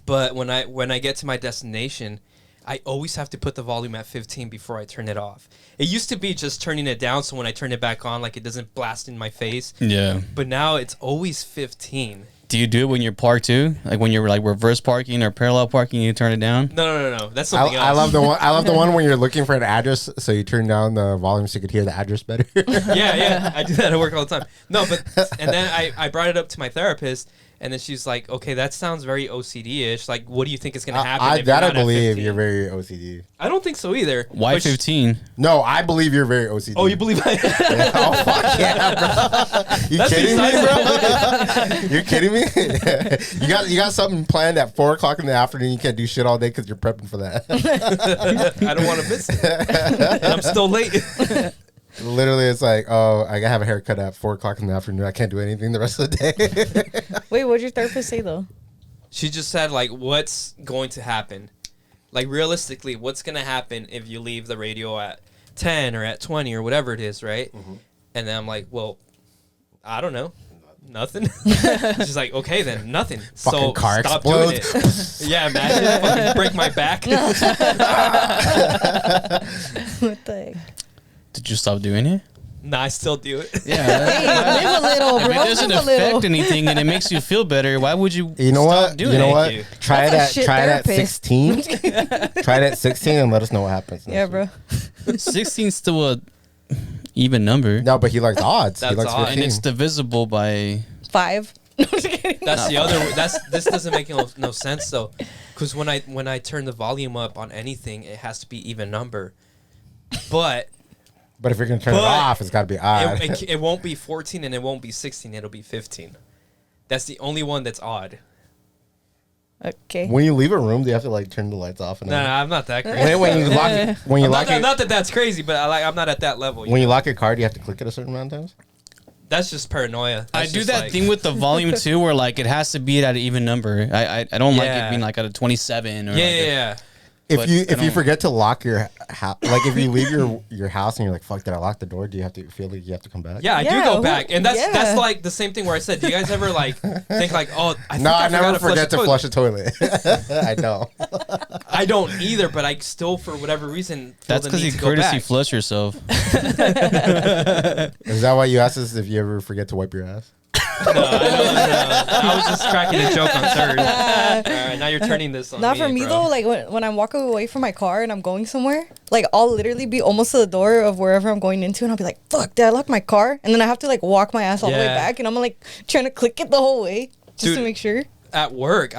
But when I get to my destination, I always have to put the volume at 15 before I turn it off. It used to be just turning it down so when I turn it back on, like it doesn't blast in my face. Yeah. But now it's always 15. Do you do it when you're parked too? Like when you're like reverse parking or parallel parking, you turn it down? No. That's something else. I love the one. I love the one when you're looking for an address, so you turn down the volume so you could hear the address better. Yeah. I do that at work all the time. No, but and then I brought it up to my therapist, and then she's like, "Okay, that sounds very OCD-ish. Like, what do you think is going to happen?" if you're I not at believe 15? you're very OCD. I don't think so either. Why But 15? No, I believe you're very OCD. Oh, you believe I? Yeah. Oh fuck yeah, bro! You That's kidding me, besides- bro? You kidding me? you got something planned at 4:00 in the afternoon. You can't do shit all day because you're prepping for that. I don't want to miss it. And I'm still late. Literally, it's like, oh, I gotta have a haircut at 4:00 in the afternoon. I can't do anything the rest of the day. Wait, what'd your therapist say though? She just said like, what's going to happen? Like realistically, what's going to happen if you leave the radio at 10 or at 20 or whatever it is, right? Mm-hmm. And then I'm like, well, I don't know. Nothing. She's like, okay, then nothing. Fucking So car stop explodes. doing it. Yeah, imagine fucking break my back. What the heck? Did you stop doing it? Nah, I still do it. Hey, live a little, If bro. it doesn't Live a little. affect anything and it makes you feel better, why would you? You know stop what? Doing You know it? what? you. Try it That's a at shit try it at therapist. 16. Try it at 16 and let us know what happens. Yeah, next bro. week. 16's still a even number, No, but he likes odds. He That's likes odd. 15. and it's divisible by. 5. No, I'm just kidding. That's the other. This doesn't make no sense though, because when I turn the volume up on anything, it has to be even number. But But if you're gonna turn it But off, it's got to be odd. it won't be 14 and it won't be 16. It'll be 15. That's the only one that's odd. Okay. When you leave a room, do you have to like turn the lights off? And No, everything? I'm not that crazy. When you lock it, when you lock it, Not that that's crazy, but I'm not at that level. when you lock your car, do you have to click it a certain amount of times? That's just paranoia. I That's do just that like- thing with the volume too, where like it has to be at an even number. I don't like Yeah. it being like at a 27 or Yeah, like yeah. If But you I if you don't- forget to lock your house, like if you leave your house and you're like, fuck, did I lock the door? Do you have to feel like you have to come back? Yeah, I do Yeah, go who- back, and that's yeah. like the same thing where I said, do you guys ever like think like, oh, I think No, I I never forgot forget to the flush a toilet. I know. I don't either, but I still, for whatever reason, feel That's the because need you to go courtesy back. flush yourself. Is that why you asked us if you ever forget to wipe your ass? No, I was just cracking a joke on third. All right, now you're turning this on Not me, for me bro. though. Like when I'm walking away from my car and I'm going somewhere, like I'll literally be almost to the door of wherever I'm going into, and I'll be like, "Fuck, did I lock my car?" And then I have to like walk my ass all the way Yeah. back, and I'm like trying to click it the whole way just Dude, to make sure. At work,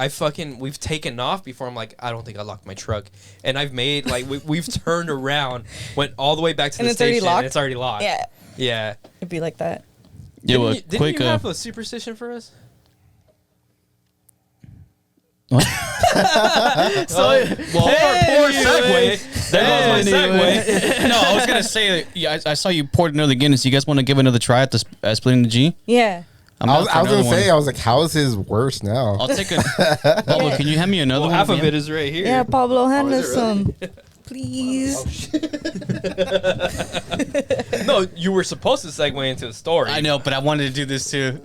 we've taken off before. I'm like, I don't think I locked my truck, and I've made like we've turned around, went all the way back to And the it's already station, locked? and it's already locked. Yeah, Yeah. it'd be like that. Yeah, well, Didn't quick. you have a superstition for us? What? Well, poor segue. There goes my segue. No, I was gonna say. Yeah, I saw you poured another Guinness. You guys want to give another try at the splitting the G? Yeah. I'm I down was, for I was gonna another say, one. I was like, how is his worse now? I'll take a. Pablo, can you hand me another Well, one? half of again? it is right here. Yeah, Pablo, hand Oh, us is it really? some. Please. No, you were supposed to segue into the story. I know, but I wanted to do this too.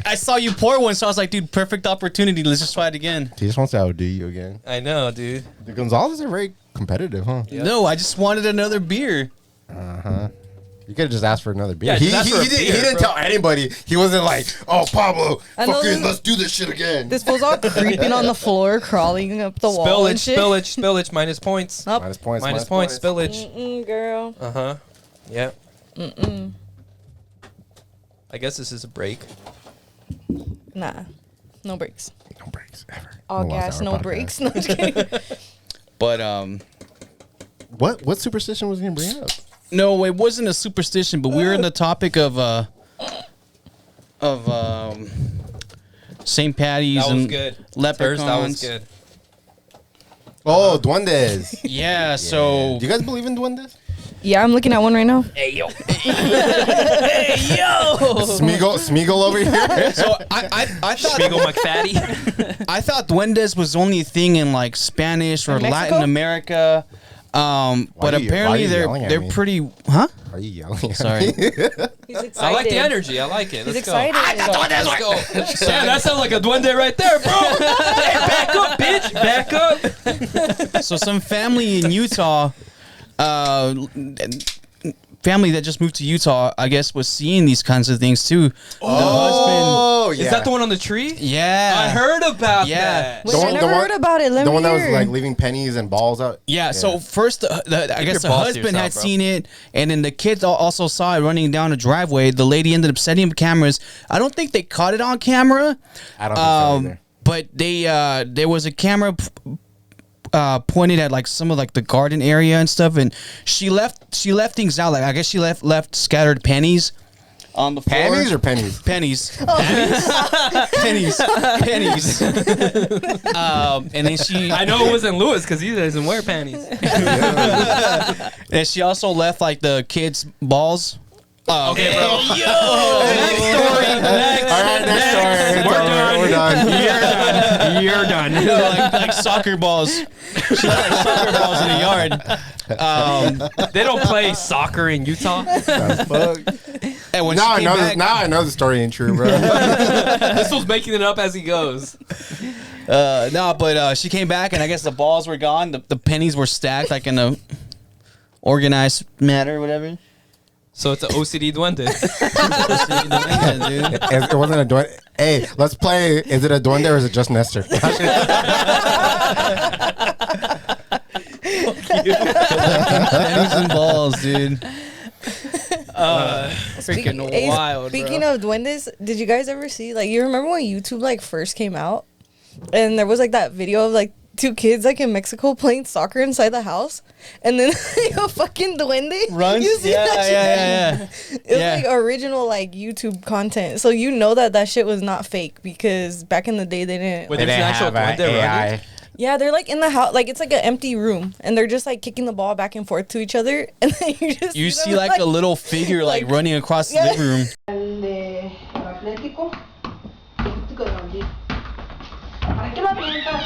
I saw you pour one, so I was like, dude, perfect opportunity. Let's just try it again. He just wants to outdo you again. I know, dude. The Gonzalez are very competitive, huh? Yep. No, I just wanted another beer. You could have just asked for another beer. Yeah, he, just ask for a he beer, didn't bro. tell anybody. He wasn't like, oh, Pablo, I know fucking this- let's do this shit again. This fool's all creeping on the floor, crawling up the wall and shit. Spillage, minus points. Up. Minus points. Minus points, spillage. Girl. Uh-huh. Yeah. I guess this is a break. Nah. No brakes. No breaks, ever. All No lost gas, hour no podcast. brakes. No, just kidding. But What superstition was he going to bring up? no, it wasn't a superstition. But we were in the topic of St. Patty's That was and good. leprechauns. Terse, that was good. Oh, duendes. Yeah, so Do you guys believe in duendes? Yeah, I'm looking at one right now. Smeagol over here. so I thought Spiegel McFatty. I thought duendes was only a thing in like Spanish or In Mexico? Latin America. But are you apparently yelling at they're me? pretty. Huh? Are you yelling? at Sorry. me? He's excited. I like the energy. I like it. He's Let's excited. go. Let's go. Yeah, that sounds like a duende right there, bro. Hey, back up, bitch. Back up. So some family in Utah, family that just moved to Utah, I guess, was seeing these kinds of things too. Oh, yeah. Is that the one on the tree? Yeah. I heard about Yeah. that. Wait, The I one- never the one- heard about it. Let the me one that was hear. like leaving pennies and balls out? Yeah, so first, I guess the your balls to husband had yourself, bro. seen it, and then the kids also saw it running down a driveway. The lady ended up setting up cameras. I don't think they caught it on camera, I don't think so either. but they there was a camera pointed at like some of like the garden area and stuff, and she left things out. Like I guess she left scattered pennies on the floor. Panties or pennies? Pennies. Pennies. Pennies. And then she I know it wasn't Lewis because he doesn't wear panties. and she also left like the kids' balls. Okay, bro. All right, next story. We're done. You're done. like soccer balls. She left like soccer balls in the yard. They don't play soccer in Utah. And when Now she came back, I know the story ain't true, bro. This was making it up as he goes. she came back and I guess the balls were gone. The pennies were stacked like in a organized manner or whatever. So it's an OCD duende. Yeah, dude. It wasn't a duende. Hey, let's play. Is it a duende or is it just Nestor? Pennies and balls, dude. Freaking Hey, wild, Speaking bro. of duendes, did you guys ever see, like, you remember when YouTube like first came out, and there was like that video of like two kids like in Mexico playing soccer inside the house, and then a fucking duende Runs? You see Yeah, that shit? yeah. It was Yeah. like original like YouTube content, so you know that shit was not fake because back in the day they didn't. Wait, there's an actual duende running? Yeah, they're like in the house, like it's like an empty room, and they're just like kicking the ball back and forth to each other, and then You see them, like a little figure like like- running across the Yeah. living room. El de Atlético, Atlético de Madrid. ¿Para qué la avientas?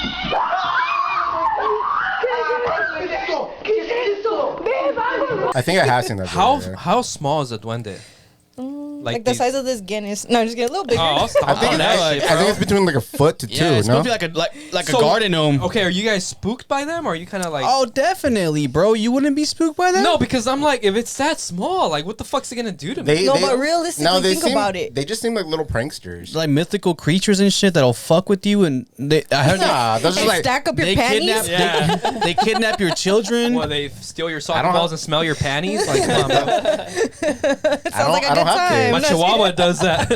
¿Qué es esto? Ve, vamos. I think I have seen that. How video, yeah. how small is a duende? like the these- size of this Guinness. No, just get a little bigger. Oh, stop I think, that it's, shit, I think bro. it's between like a foot to Yeah, two. it's No, gonna be like So- a garden gnome. Okay, are you guys spooked by them, or are you kind of like? Oh, definitely, bro. You wouldn't be spooked by that? No, because I'm like, if it's that small, like, what the fuck's it gonna do to me? No, but realistically, think about it. They just seem like little pranksters. Like mythical creatures and shit that'll fuck with you, and I heard Nah, those Hey, are like. stack up your they panties. kidnap they kidnap your children. Well, they steal your I soccer don't balls have- and smell your panties. Like, come on, bro. Sounds like a I don't good have time. My kids. chihuahua does that.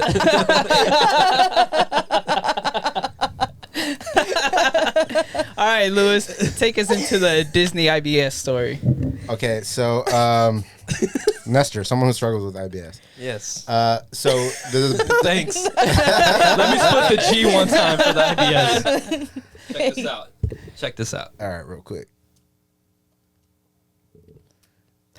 All right, Lewis, take us into the Disney IBS story. Okay, so Nestor, someone who struggles with IBS. Yes. So the Thanks. Let me split the G one time for the IBS. Check this out. Check this out. all right, real quick.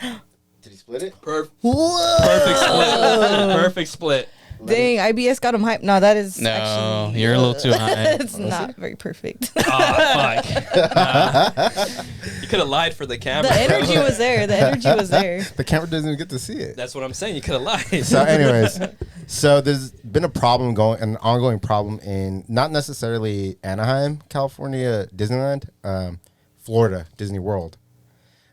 Did he split it? Perfect split. Perfect split. Dang, IBS got him hyped. No, that is No, actually, you're a little too high. It's not very perfect. Oh, fuck. You could have lied for the camera. The energy bro. was there. The energy was there. The camera doesn't even get to see it. That's what I'm saying. You could have lied. So, anyways, so there's been an ongoing problem in not necessarily Anaheim, California, Disneyland, Florida, Disney World.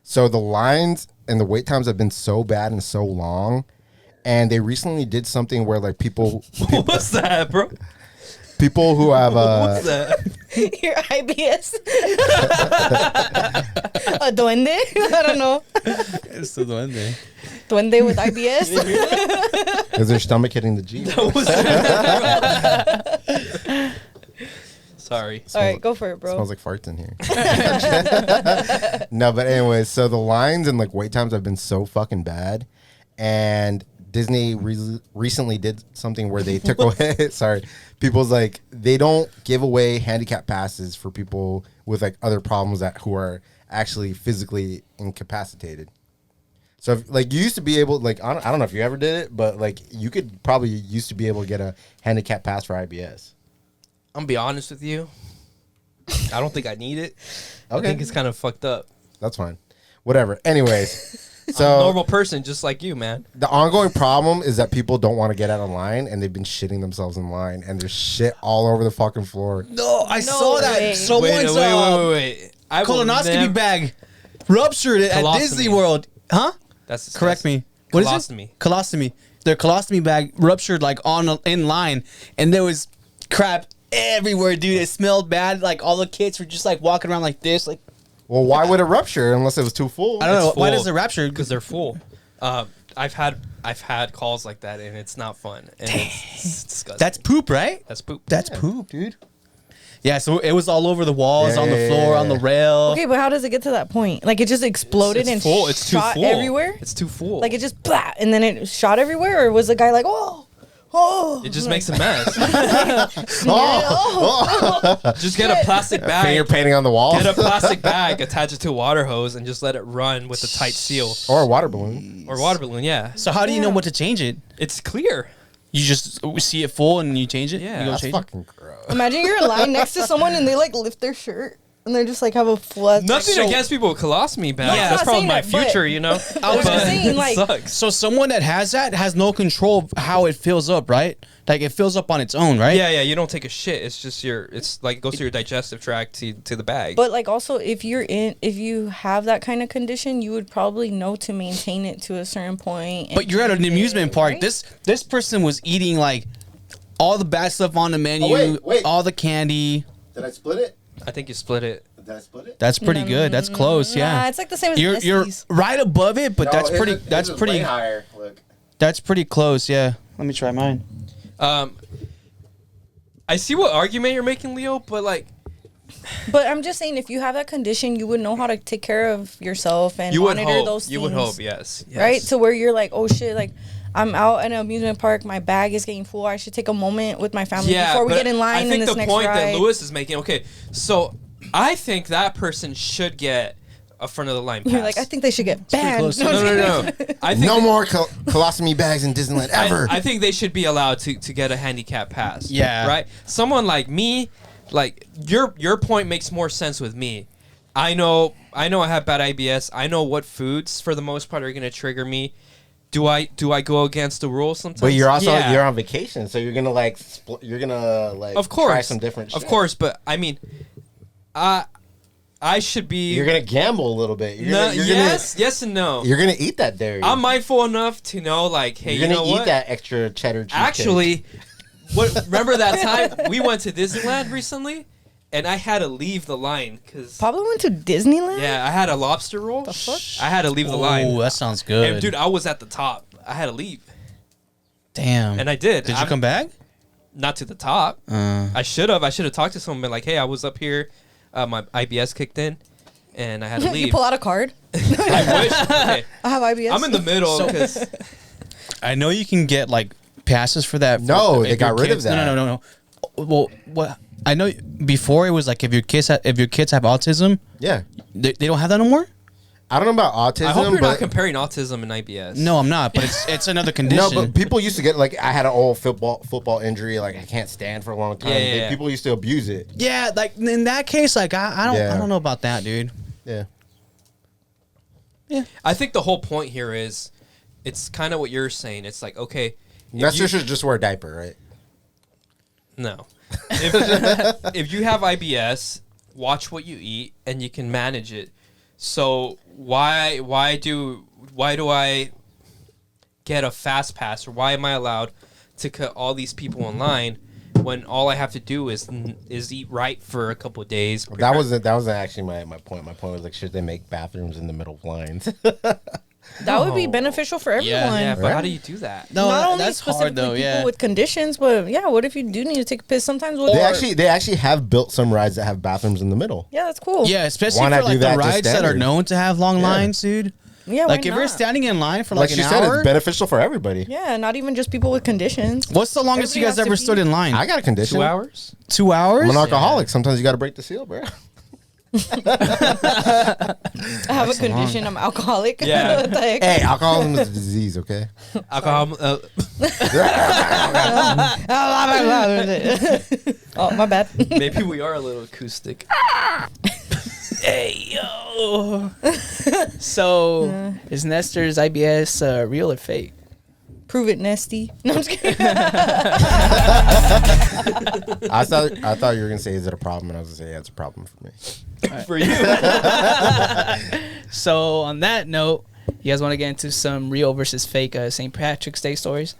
So the lines and the wait times have been so bad and so long, and they recently did something where like people What's that, bro? people who have What's that? Your IBS. A duende? I don't know. It's the Duende. Duende with IBS. is their stomach hitting the G. Sorry. All right, go for it, bro. Smells like farts in here. No, but anyways, so the lines and like wait times have been so fucking bad, and Disney recently did something where they took away. Sorry, people's like they don't give away handicap passes for people with like other problems who are actually physically incapacitated. So if, like you used to be able like I don't know if you ever did it, but like you could probably used to be able to get a handicap pass for IBS. I'm gonna be honest with you. I don't think I need it. I Okay. think it's kind of fucked up. That's fine. Whatever. Anyways, I'm so a normal person just like you, man. the ongoing problem is that people don't want to get out of line, and they've been shitting themselves in line, and there's shit all over the fucking floor. No, I saw that. way. Someone's wait. I will colonoscopy nev- bag ruptured at Colostomy. Disney World. Huh? That's Correct disgusting. me. What is Colostomy. it? Colostomy. Their colostomy bag ruptured like in line, and there was crap everywhere, dude. It smelled bad. Like all the kids were just like walking around like this. Like Well, why would it rupture unless it was too full? I don't know. It's Why full does it rupture? Because they're full. I've had calls like that, and it's not fun. And it's disgusting. That's poop, right? That's poop. That's poop, dude. Yeah, so it was all over the walls, Yeah, on the yeah, floor, yeah, on the yeah. rail. Okay, but how does it get to that point? Like it just exploded It's and full. It's too shot full. everywhere? It's too full. Like it just blah, and then it shot everywhere? Or was the guy like, oh, It just makes a mess. oh. Just get a plastic bag. Finger painting on the wall, Get a plastic bag, attach it to a water hose, and just let it run with a tight seal. or a water balloon. Or water balloon, yeah. So how do you know what to change it? It's clear. You just see it full and you change it? Yeah. You go That's change it? fucking gross. Imagine you're in line next to someone and they like lift their shirt and they just like have a flood. Nothing So- against people with colostomy bags. Yeah. That's I'm not probably saying my that, but- future, you know? I was just saying, like- it sucks. So someone that has that has no control of how it fills up, right? Like it fills up on its own, right? Yeah, you don't take a shit. It's just it's like it goes through your digestive tract to the bag. But like also if you have that kind of condition, you would probably know to maintain it to a certain point. and But you're at an keep amusement it, park. right? This person was eating like all the bad stuff on the menu, wait. all the candy. Did I split it? I think you split it. Did I split it? That's pretty good. That's close, yeah. Nah, it's like the same as You're Nesties. right above it, but that's No, pretty. his That's is pretty. way higher. Look. That's pretty close. Yeah. Let me try mine. I see what argument you're making, Leo, but like But I'm just saying, if you have that condition, you would know how to take care of yourself and you would monitor hope. those things. You would hope, yes. Right? To where you're like, oh shit, like I'm out at an amusement park, my bag is getting full. I should take a moment with my family before we but get in line I think in this the next point ride. that Lewis is making. Okay, so I think that person should get a front of the line pass. You're like, I think they should get banned. close. No, no. I think No more colostomy bags in Disneyland ever. I think they should be allowed to get a handicap pass. Yeah. Right? Someone like me, like your point makes more sense with me. I know I have bad IBS. I know what foods for the most part are going to trigger me. Do I go against the rules sometimes? But you're also Yeah. you're on vacation, so you're gonna like of course try some different shit. Of course, but I mean I should be You're gonna gamble a little bit. yes and no. You're gonna eat that dairy. I'm mindful enough to know, like, hey, You're you gonna know eat what? that extra cheddar cheesecake. Actually, remember that time we went to Disneyland recently, and I had to leave the line because Pablo went to Disneyland? I had a lobster roll. The fuck? I had to leave the Oh, line, that sounds good. and dude, I was at the top. I had to leave, Damn. and I did. Did you come back? Not to the top. I should have. I should have talked to someone, been like, hey, I was up here. My IBS kicked in, and I had to You leave. pull out a card. I wish. Okay. I have IBS. I'm in the middle because I know you can get like passes for that. No, if they got your rid of kids- that. No. Well, what I know before it was like if your kids have autism, Yeah. they don't have that no more. I don't know about autism. I hope you're but not comparing autism and IBS. No, I'm not. But it's another condition. No, but people used to get like I had an old football injury. Like I can't stand for a long time. Yeah. People used to abuse it. Yeah, like in that case, like I don't know about that, dude. Yeah. I think the whole point here is, it's kind of what you're saying. It's like, okay, Nestor should just wear a diaper, right? no. If you have IBS, watch what you eat and you can manage it. So why do I get a fast pass, or why am I allowed to cut all these people in line when all I have to do is eat right for a couple of days? That wasn't actually my point. My point was like, should they make bathrooms in the middle of lines? That would be beneficial for everyone. Yeah, but how do you do that? No, Not only that's specifically hard though. people Yeah. with conditions, but yeah, what if you do need to take a piss? Sometimes they actually have built some rides that have bathrooms in the middle. yeah, that's cool. Yeah, especially Why for not like do the that just rides that are standard? known to have long lines, dude. Yeah, Like why if you're not? standing in line for Like like she an said, hour. it's beneficial for everybody. Yeah, not even just people with conditions. What's the longest you Everybody guys has to ever be- stood in line? I got a condition. 2 hours? 2 hours? I'm an alcoholic. Sometimes you got to break the seal, bro. I have a condition. I'm alcoholic. Yeah. What the heck? Hey, alcoholism is a disease, okay? Alcohol. Oh, my bad. Maybe we are a little acoustic. Hey yo. So is Nestor's IBS real or fake? Prove it, Nesty. No, I'm just kidding. I thought you were gonna say, is it a problem? And I was gonna say, yeah, it's a problem for me. For you. So on that note, you guys want to get into some real versus fake St. Patrick's Day stories?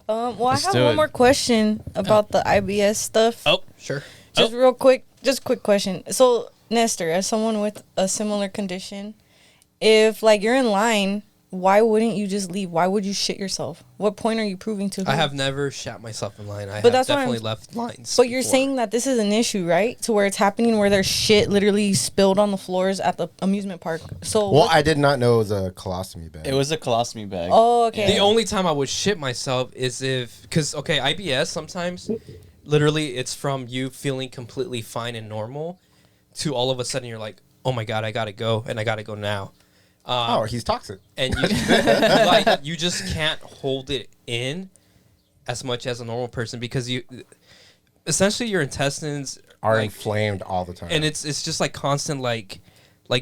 Well, Let's I have do one it. more question about the IBS stuff. Oh, sure. Just real quick, just quick question. So, Nestor, as someone with a similar condition, if like you're in line, why wouldn't you just leave? Why would you shit yourself? What point are you proving to? I who? have never shat myself in line. I But have that's what definitely I'm- left lines. But you're before. saying that this is an issue, right? To where it's happening, where there's shit literally spilled on the floors at the amusement park. So, Well, what- I did not know it was a colostomy bag. It was a colostomy bag. oh, okay. The only time I would shit myself is because IBS sometimes, literally, it's from you feeling completely fine and normal, to all of a sudden you're like, oh my god, I gotta go, and I gotta go now. Oh, he's toxic. And you like you just can't hold it in as much as a normal person, because you essentially your intestines Are like, inflamed all the time. and it's just like constant like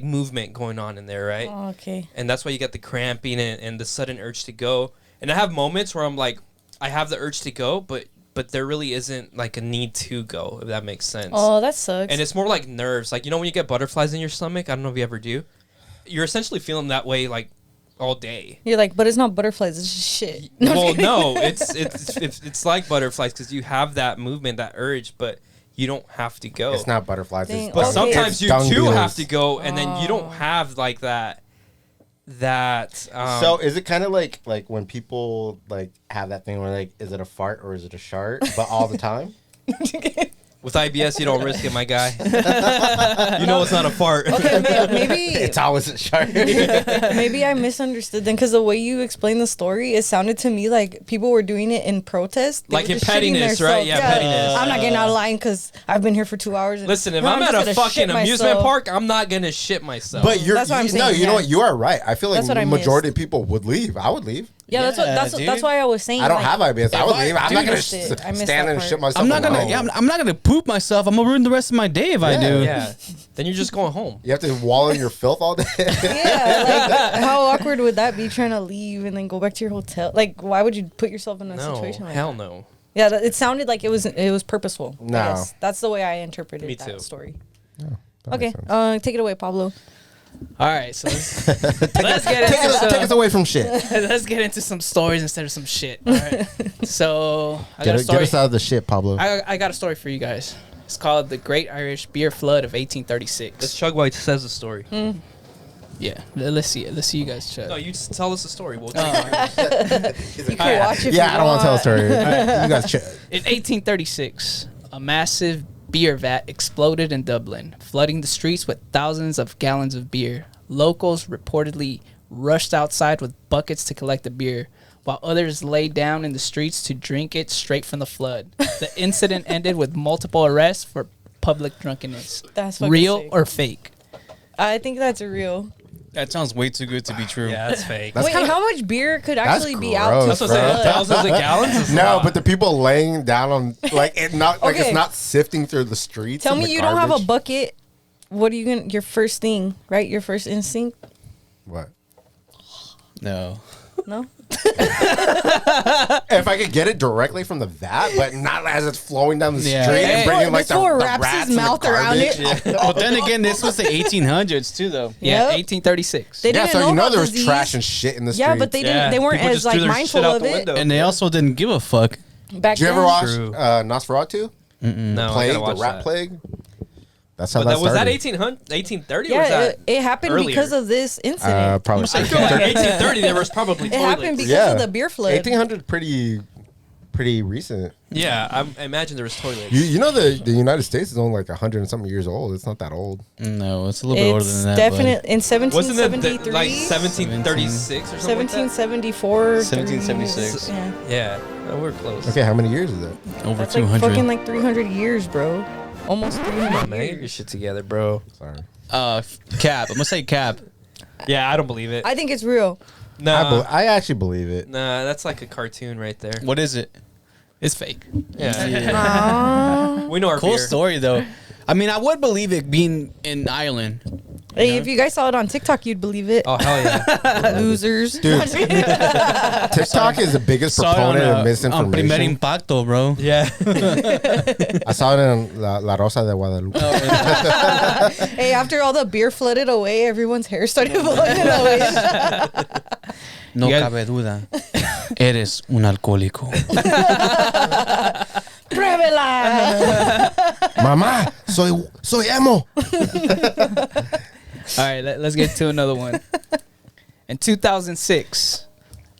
movement going on in there, right? Oh, okay. And that's why you get the cramping and the sudden urge to go. And I have moments where I'm like, I have the urge to go, but there really isn't like a need to go, if that makes sense. Oh, that sucks. And it's more like nerves. Like, you know when you get butterflies in your stomach? I don't know if you ever do. You're essentially feeling that way like all day. You're like, but it's not butterflies. It's just shit. No, I'm Well, just kidding. no, it's like butterflies, because you have that movement, that urge, but you don't have to go. It's not butterflies. Dang, It's But okay. sometimes it's you dung do beetles. have to go, and then you don't have like that. So is it kind of like when people like have that thing where like, is it a fart or is it a shart? But all the time. with IBS, you don't risk it, my guy. You know it's not a fart. Okay, maybe It's always a shark. maybe I misunderstood then, because the way you explained the story, it sounded to me like people were doing it in protest. They Like were in just shitting pettiness, themselves. right? Yeah, pettiness. I'm not getting out of line because I've been here for 2 hours. and- Listen, if No, I'm at just a gonna fucking shit amusement myself. park, I'm not gonna shit myself. But you're That's what I'm no, saying, you know yeah. what? You are right. I feel like That's what I the majority missed. of people would leave. I would leave. Yeah, Yeah, that's dude. why I was saying. I don't like, have IBS. I would leave. I'm not I gonna missed it. I missed stand that and part. shit myself. I'm not gonna. alone. Yeah, I'm not gonna poop myself. I'm gonna ruin the rest of my day if I Yeah. do. yeah, then you're just going home. You have to wallow in your filth all day. Yeah, like how awkward would that be, trying to leave and then go back to your hotel? Like, why would you put yourself in a No, situation like hell that? no. Yeah, it sounded like it was purposeful. I No. guess. That's the way I interpreted Me that too. story. That Okay, makes sense. take it away, Pablo. All right, so let's get into Take us some, away from shit. let's get into some stories instead of some shit. All right. So I got a Get story. us out of the shit, Pablo. I got a story for you guys. It's called the Great Irish Beer Flood of 1836. Let's Chug White says the story. Yeah, let's see it. Let's see you guys chug. No, you just tell us the story. We'll You can watch if Yeah, you I don't want to tell a want. story. You guys, In 1836, a massive beer vat exploded in Dublin, flooding the streets with thousands of gallons of beer. Locals reportedly rushed outside with buckets to collect the beer, while others lay down in the streets to drink it straight from the flood. The incident ended with multiple arrests for public drunkenness. That's fucking Real sick. or fake? I think that's real. That sounds way too good to be true. Yeah, that's fake. That's Wait, kinda- how much beer could That's actually be out? gross, To That's what I'm saying. flood? Thousands of gallons is a No, lot. but the people laying down on like it not like Okay. it's not sifting through the streets. Tell and me the you don't have a garbage. bucket. What are you gonna? Your first thing, right? Your first instinct? What? No. No. If I could get it directly from the vat, but not as it's flowing down the Yeah. street Hey, and bringing like this fool the wraps rats his and the mouth around garbage. it. But then again, this was the 1800s too, though. Yeah, Yep. 1836. They Yeah, didn't so you know about there was disease. trash and shit in the streets. Yeah, but they didn't. Yeah. They weren't People as just like threw their mindful shit out of the it window. And they also didn't give a fuck. back Did you then. ever watch True. Nosferatu? No, I Plague, gotta the watch rat that. plague. That's how But that that, was that started. 1800, 1830 or was Yeah, that? it happened earlier? because of this incident. Probably. I feel like 1830 there was probably It happened toilets. because of the beer flood. 1800 pretty recent. Yeah, I imagine there was toilets. You know the United States is only like 100 and something years old. It's not that old. No, it's a little bit older It's than that. definitely in Wasn't it 1773, like 1736 or something like that? 1774, 1776. Yeah, Yeah, we're close. Okay, how many years is that? But over that's like 200. fucking like 300 years, bro. Almost 300 Come on, man, get your years. shit together, bro. Sorry. Cap. I'm gonna say cap. Yeah, I don't believe it. I think it's real. No, I actually believe it. nah, that's like a cartoon right there. What is it? It's fake. Yeah, we know our Cool beer. story though. I mean, I would believe it being in Ireland. Hey, know? if you guys saw it on TikTok, you'd believe it. Oh hell yeah! Losers. Dude, TikTok is the biggest Saw it proponent of on Primer misinformation. Impacto, bro. Yeah, I saw it in La Rosa de Guadalupe. Hey, after all the beer flooded away, everyone's hair started blowing away. No You guys- cabe duda. Eres un alcohólico. Pruébela. Mamá, soy emo. All right, let's get to another one. In 2006,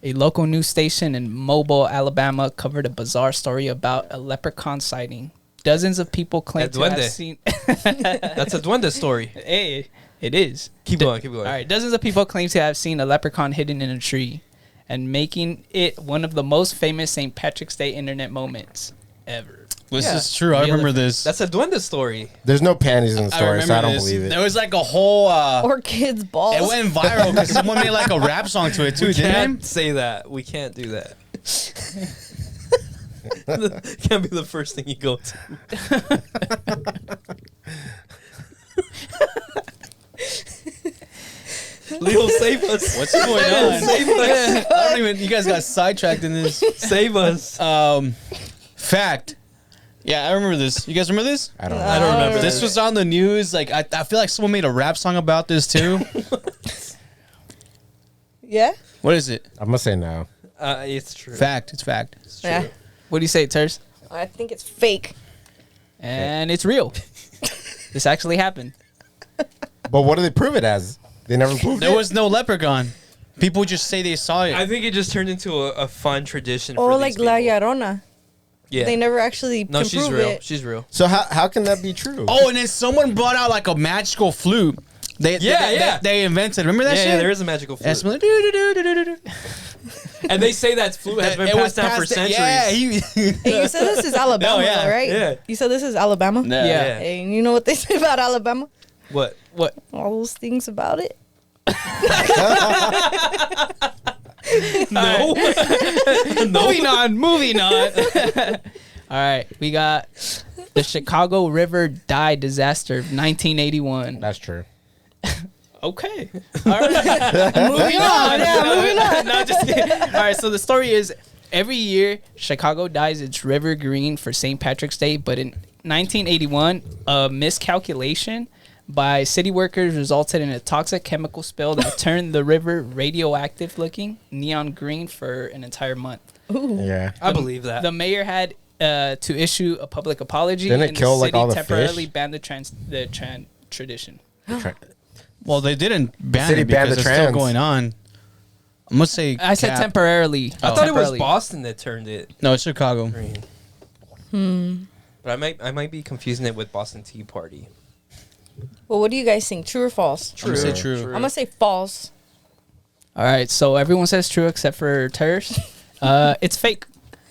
a local news station in Mobile, Alabama, covered a bizarre story about a leprechaun sighting. Dozens of people claim A to have duende. seen. that's a Duende story. Hey, it is. Keep going, keep going. All right, dozens of people claim to have seen a leprechaun hidden in a tree, and making it one of the most famous St. Patrick's Day internet moments ever. This Yeah. is true. I Really? remember this. That's a Duende story. There's no panties in the story, remember so I don't this. believe it. There was like a whole. Or kids' balls. It went viral because someone made like a rap song to it too, didn't Can't say that. We can't do that. Can't be the first thing you go to. Leo, save us. What's going on? Save us. I don't even. You guys got sidetracked in this. Save us. Fact. Yeah, I remember this. You guys remember this? I don't know. I don't remember This was on the news. Like I feel like someone made a rap song about this too. Yeah? What is it? I'm gonna say no. It's true. Fact. It's fact. It's true. Yeah. What do you say, Terse? I think it's fake. And it's real. This actually happened. But what do they prove it as? They never proved There it. was no leprechaun. People just say they saw it. I think it just turned into a fun tradition. Or for like these La people. Llorona. Yeah. They never actually No, can she's prove real. it. She's real. So how can that be true? Oh, and then someone brought out like a magical flute. They invented. Remember that Yeah, shit? yeah, there is a magical flute. And someone like, "Do-do-do-do-do-do-do." And they say that flute has been It was passed down for passed- centuries. Yeah, Hey, you said this is Alabama, yeah. though, right? Yeah. You said this is Alabama? Yeah. Yeah. Hey, and you know what they say about Alabama? What? What? All those things about it. No. Moving on. All right, we got the Chicago River dye disaster of 1981. That's true. Okay. All right. moving on. Yeah, moving on. No, just kidding. All right, so the story is every year Chicago dyes its river green for St. Patrick's Day, but in 1981, a miscalculation by city workers resulted in a toxic chemical spill that turned the river radioactive looking neon green for an entire month. Yeah. I believe that. The mayor had to issue a public apology, Didn't it and kill, the like, city all the temporarily fish? banned the tradition. Well, they didn't ban City it banned because the it's still trans. going on. I'm gonna say. I said cap. temporarily. I thought it was Temporarily. Boston that turned it No, it's Chicago. green. But I might be confusing it with Boston Tea Party. Well, what do you guys think? True or false? I'm gonna say true. I'm going to say false. All right, so everyone says true except for Terse. It's fake.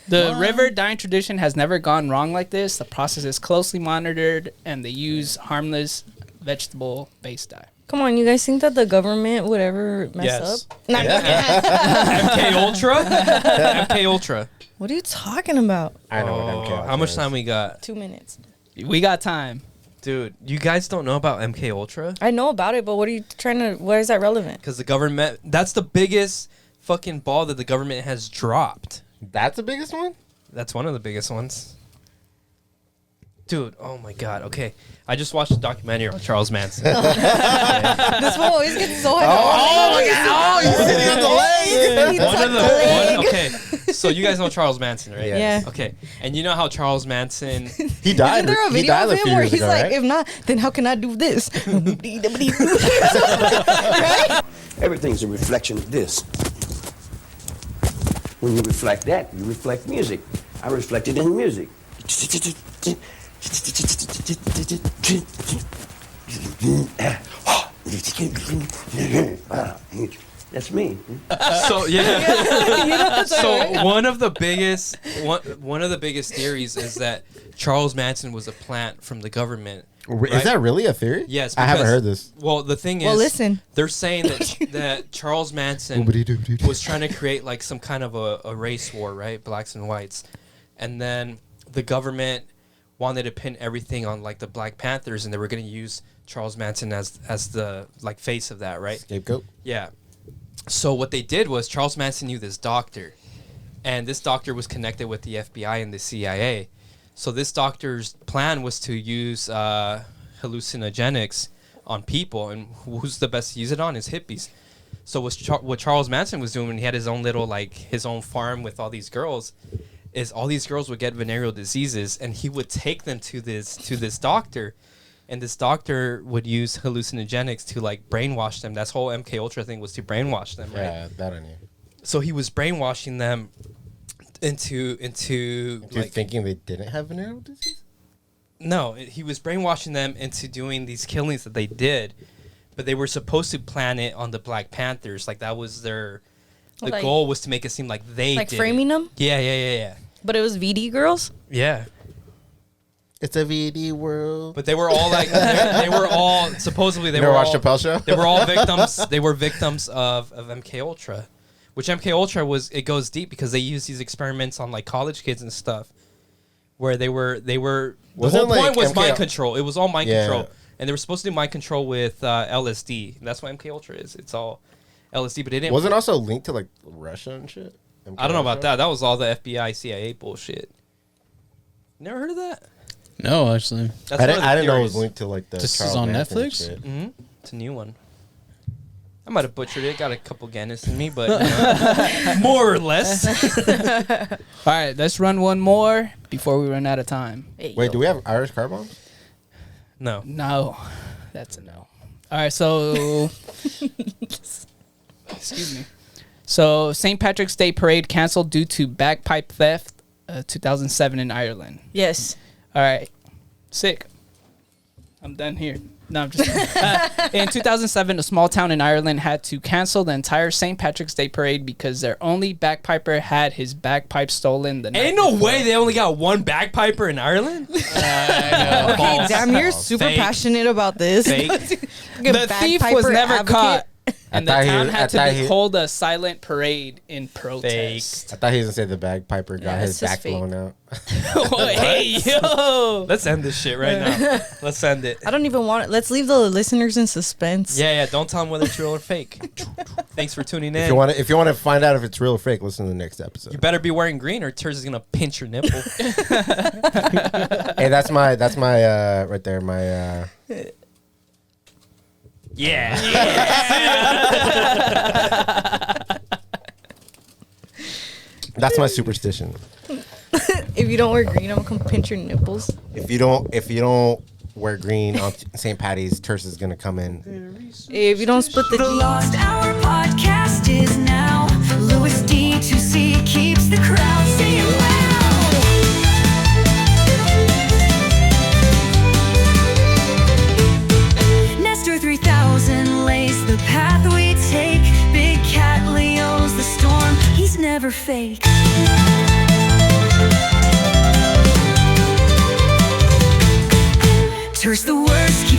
The river dyeing tradition has never gone wrong like this. The process is closely monitored, and they use harmless vegetable-based dye. Come on, you guys think that the government would ever mess Yes. up? Not MK Ultra? MK Ultra. What are you talking about? I know what MK How much is. time we got? 2 minutes. We got time. Dude, you guys don't know about MK Ultra? I know about it, but what are you trying to? Why is that relevant? Because the government, that's the biggest fucking ball that the government has dropped. That's the biggest one? That's one of the biggest ones. Dude, oh my God. Okay. I just watched a documentary on Charles Manson. This one always gets so annoying. Oh my God! Oh, you're sitting on the leg. Okay. So you guys know Charles Manson, right? Yeah. Okay. And you know how Charles Manson, He died. Isn't there a He video died of a him few where years he's ago, like, right? if not, then how can I do this? Right? Everything's a reflection of this. When you reflect that, you reflect music. I reflect it in music. That's me. so yeah. So right? one of the biggest theories is that Charles Manson was a plant from the government. Is that really a theory? Yes, I haven't because- heard this. Well, the thing is, Well, listen. they're saying that Charles Manson was trying to create like some kind of a race war, right? Blacks and whites. And then the government wanted to pin everything on like the Black Panthers, and they were going to use Charles Manson as the like face of that, right? Scapegoat. Yeah. So what they did was Charles Manson knew this doctor, and this doctor was connected with the FBI and the CIA. So this doctor's plan was to use hallucinogenics on people, and who's the best to use it on is hippies. So what Charles Manson was doing when he had his own little like his own farm with all these girls, is all these girls would get venereal diseases, and he would take them to this doctor, and this doctor would use hallucinogenics to like brainwash them. That's whole MK Ultra thing was to brainwash them, right? Yeah, that I knew. So he was brainwashing them into like Thinking they didn't have venereal disease? no, he was brainwashing them into doing these killings that they did, but they were supposed to plan it on the Black Panthers. Like that was the Like- goal was to make it seem like they Like did framing it. them? Yeah. But it was VD girls? Yeah. It's a VD world. But they were all like they were all supposedly they You ever were watch all, Chappelle Show? They were all victims. They were victims of MK Ultra, which MK Ultra it goes deep because they use these experiments on like college kids and stuff, where they were the Wasn't whole like point was MK mind control. It was all mind Yeah. control, and they were supposed to do mind control with LSD. And that's what MK Ultra is. It's all LSD, but it didn't. Wasn't also linked to like Russia and shit? I don't know about that. That was all the FBI, CIA bullshit. Never heard of that? No, actually. That's I one of the didn't know it was theories. linked to like the This is Charles on Manson Netflix? shit. Mm-hmm. It's a new one. I might have butchered it. Got a couple Guinness in me, but you know, more or less. All right, let's run one more before we run out of time. Wait, do we have Irish car bombs? No. No, that's a no. All right, so excuse me. So St. Patrick's Day parade canceled due to bagpipe theft, 2007 in Ireland. Yes. All right, sick. I'm done here. No, I'm just in 2007, a small town in Ireland had to cancel the entire St. Patrick's Day parade because their only bagpiper had his bagpipe stolen the night Ain't no before. way they only got one bagpiper in Ireland. Okay, False. damn, you're super Fake. passionate about this. Fake. The thief was never caught, and the I thought he town was- had I thought to he- hold a silent parade in protest. I thought he was gonna say the bagpiper got Yeah, his it's just back fake. blown out. Hey, yo! Let's end this shit right now. Let's end it. I don't even want it. Let's leave the listeners in suspense. Yeah. Don't tell them whether it's real or fake. Thanks for tuning in. If you want to find out if it's real or fake, listen to the next episode. You better be wearing green, or Terse is gonna pinch your nipple. Hey, that's my right there, my Yeah. that's my superstition. If you don't wear green, I'm gonna come pinch your nipples. If you don't wear green on St. Patty's, Terse is gonna come in. If you don't split the The jeans. Lost Hour podcast is now. Louis D2C keeps the crowd saying wow. Nestor 3000 lays the path we take. Big Cat Leo's the storm. He's never fake. Terse the worst.